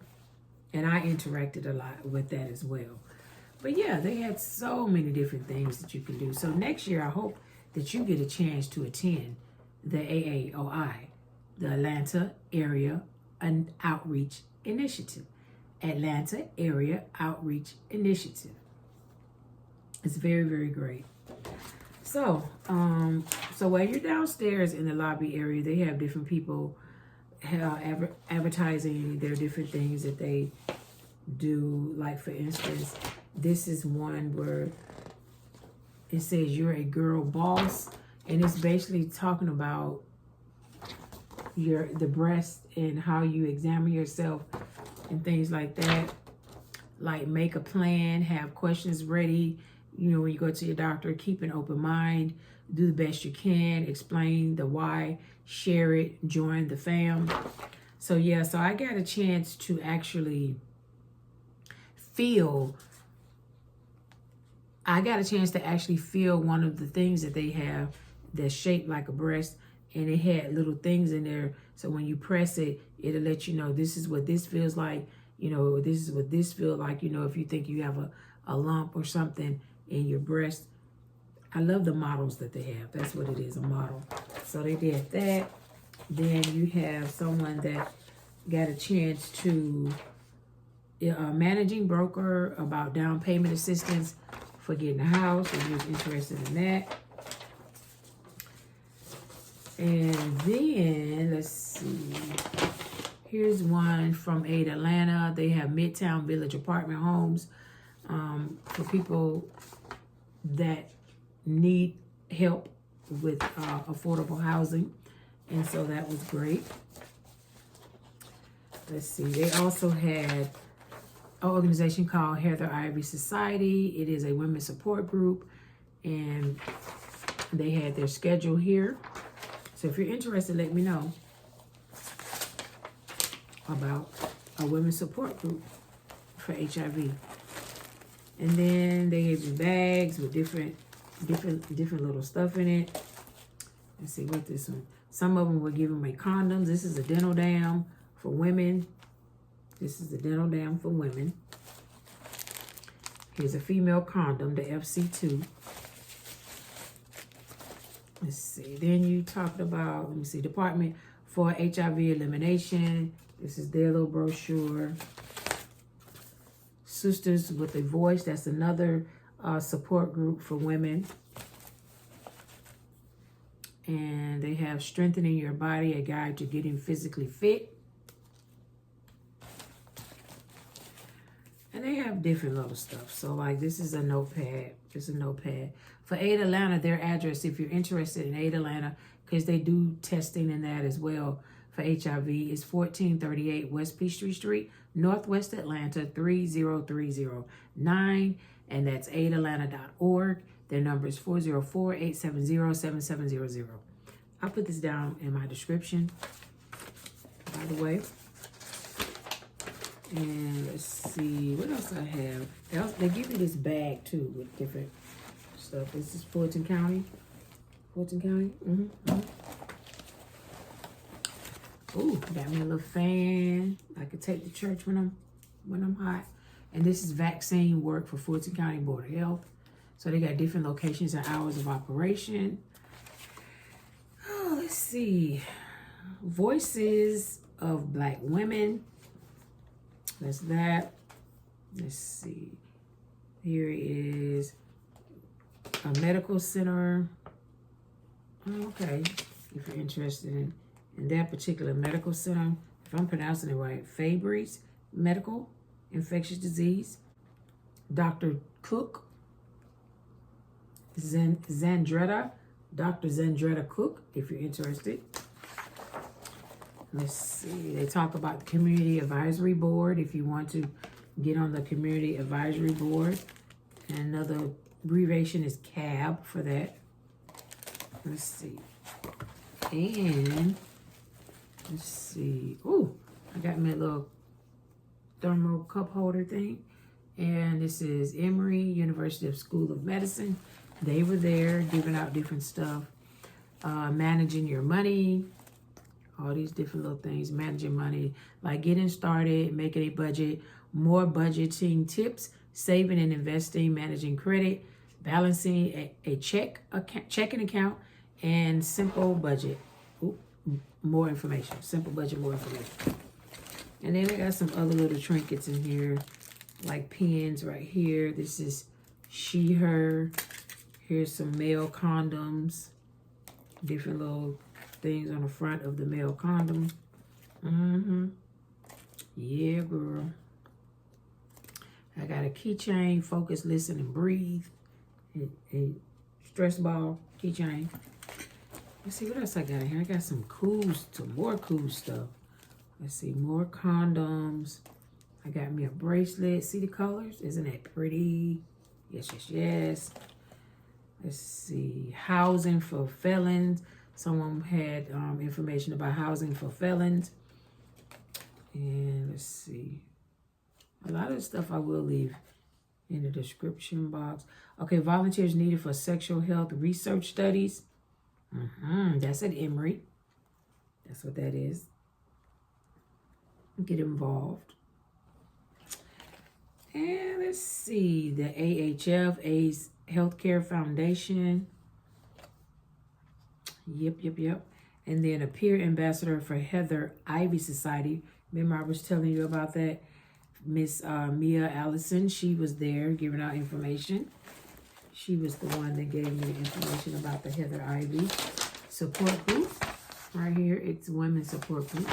And I interacted a lot with that as well. But yeah, they had so many different things that you can do. So next year, I hope that you get a chance to attend the AAOI, the Atlanta Area Outreach Initiative. Atlanta Area Outreach Initiative. It's very, very great. So, while you're downstairs in the lobby area, they have different people advertising their different things that they do. Like, for instance, this is one where it says you're a girl boss, and it's basically talking about the breast and how you examine yourself and things like that. Like, make a plan, have questions ready. You know, when you go to your doctor, keep an open mind, do the best you can, explain the why, share it, join the fam. So yeah, so I got a chance to actually feel one of the things that they have that's shaped like a breast, and it had little things in there. So when you press it, it'll let you know this is what this feels like. You know, this is what this feels like. You know, if you think you have a lump or something in your breast. I love the models that they have. That's what it is, a model. So they did that. Then you have someone that got a chance to managing broker about down payment assistance for getting a house, if you're interested in that. And then, let's see, here's one from A.R.T. Atlanta. They have Midtown Village apartment homes for people that need help with affordable housing. And so that was great. Let's see, they also had an organization called Heather Ivy Society. It is a women's support group, and they had their schedule here. So if you're interested, let me know about a women's support group for HIV. And then they gave you bags with different little stuff in it. Let's see what this one. Some of them were giving away condoms. This is a dental dam for women. This is the dental dam for women. Here's a female condom, the FC2. Let's see. Then you talked about, let me see, Department for HIV Elimination. This is their little brochure. Sisters with a Voice. That's another support group for women. And they have Strengthening Your Body, a guide to getting physically fit. And they have different little stuff. So like this is a notepad. Just a notepad. For A.R.T. Atlanta, their address, if you're interested in A.R.T. Atlanta, because they do testing in that as well for HIV, is 1438 West Peachtree Street, Northwest Atlanta, 30309. And that's AAOI.org. Their number is 404-870-7700. I'll put this down in my description, by the way. And let's see, what else I have? They give you this bag too with different stuff. This is Fulton County. Fulton County. Ooh, got me a little fan. I could take to church when I'm hot. And this is vaccine work for Fulton County Board of Health. So they got different locations and hours of operation. Oh, let's see. Voices of Black Women. That's that. Let's see. Here is a medical center. Okay, if you're interested in that particular medical center, if I'm pronouncing it right, Faebris Medical, Infectious Disease. Dr. Cook, Zandretta, Dr. Zandretta Cook, if you're interested. Let's see, they talk about the Community Advisory Board, if you want to get on the Community Advisory Board. And another abbreviation is CAB for that. Let's see. And, let's see. Ooh, I got me a little thermal cup holder thing. And this is Emory, University of School of Medicine. They were there giving out different stuff. Managing your money, all these different little things, managing money, like getting started, making a budget, more budgeting tips, saving and investing, managing credit, balancing a checking account, and simple budget. Ooh, more information, simple budget, more information. And then I got some other little trinkets in here, like pens right here. This is she, her. Here's some male condoms, different little things on the front of the male condom. Yeah, girl. I got a keychain, focus, listen, and breathe. A stress ball keychain. Let's see what else I got in here. I got some more cool stuff. Let's see, more condoms. I got me a bracelet. See the colors? Isn't that pretty? Yes, yes, yes. Let's see, housing for felons. Someone had information about housing for felons. And let's see. A lot of the stuff I will leave in the description box. Okay, volunteers needed for sexual health research studies. That's at Emory. That's what that is. Get involved. And let's see, the AHF, AIDS Healthcare Foundation. Yep. And then a peer ambassador for Heather Ivy Society. Remember I was telling you about that? Miss Mia Allison, she was there giving out information. She was the one that gave me the information about the Heather Ivy support group. Right here, it's women's support group.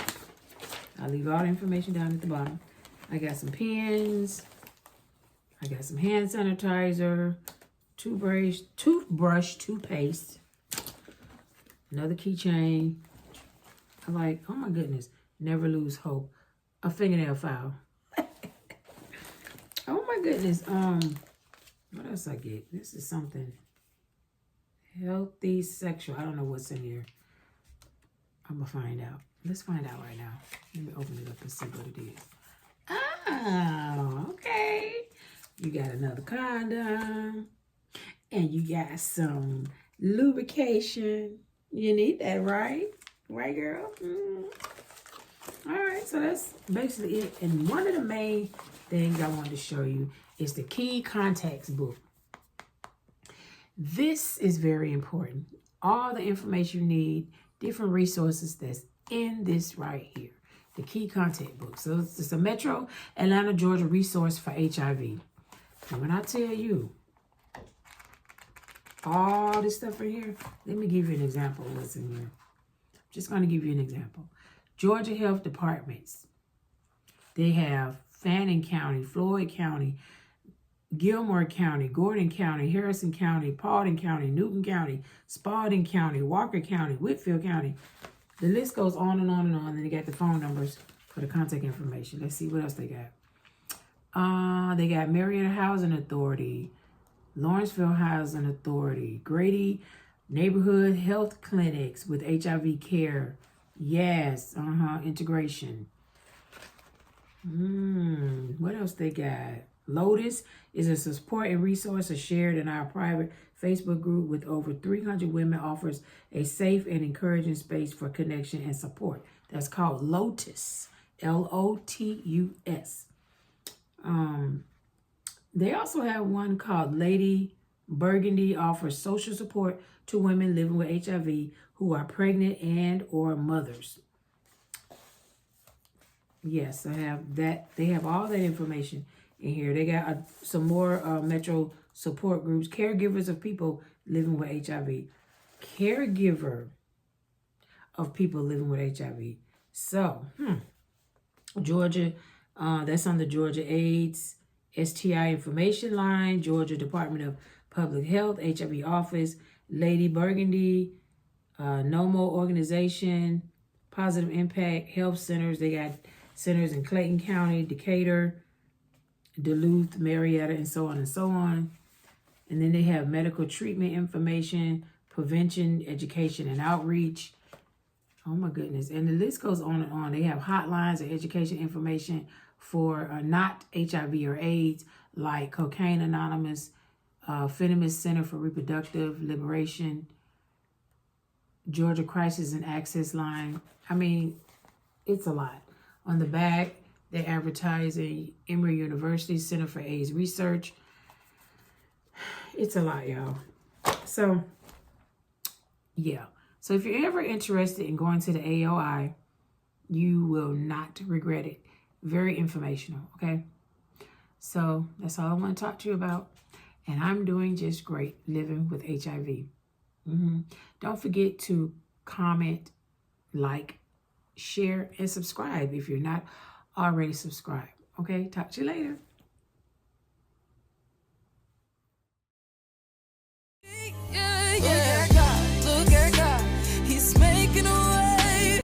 I'll leave all the information down at the bottom. I got some pens. I got some hand sanitizer, toothbrush, toothpaste, another keychain. I like, oh my goodness, never lose hope. A fingernail file. Oh my goodness. What else I get? This is something healthy sexual. I don't know what's in here. I'm gonna find out. Let's find out right now. Let me open it up and see what it is. Oh, okay. You got another condom. And you got some lubrication. You need that, right? Right, girl? All right, so that's basically it. And one of the main things I wanted to show you is the key contacts book. This is very important. All the information you need, different resources that's in this right here. The key contact book. So it's a Metro Atlanta, Georgia resource for HIV. And when I tell you all this stuff right here, let me give you an example of what's in here. Just going to give you an example. Georgia Health Departments. They have Fannin County, Floyd County, Gilmore County, Gordon County, Harrison County, Paulding County, Newton County, Spalding County, Walker County, Whitfield County. The list goes on and on and on. And they got the phone numbers for the contact information. Let's see what else they got. They got Marietta Housing Authority, Lawrenceville Housing Authority, Grady Neighborhood Health Clinics with HIV care. Yes, integration. What else they got? Lotus is a support and resources shared in our private Facebook group with over 300 women, offers a safe and encouraging space for connection and support. That's called Lotus, Lotus. They also have one called Lady Burgundy, offers social support to women living with HIV who are pregnant and or mothers. Yes, I have that. They have all that information in here. They got some more Metro support groups, caregivers of people living with HIV. Caregiver of people living with HIV. So, Georgia, that's on the Georgia AIDS STI information line, Georgia Department of Public Health, HIV office, Lady Burgundy, NOMO organization, Positive Impact Health Centers. They got centers in Clayton County, Decatur, Duluth, Marietta, and so on and so on. And then they have medical treatment information, prevention, education, and outreach. Oh my goodness. And the list goes on and on. They have hotlines and education information for not HIV or AIDS, like Cocaine Anonymous, Faebris Center for Reproductive Liberation, Georgia Crisis and Access Line. I mean, it's a lot. On the back, they're advertising Emory University Center for AIDS Research. It's a lot, y'all. So, yeah. So if you're ever interested in going to the AAOI, you will not regret it. Very informational, okay? So that's all I want to talk to you about. And I'm doing just great living with HIV. Don't forget to comment, like, share, and subscribe if you're not already subscribed. Okay, talk to you later.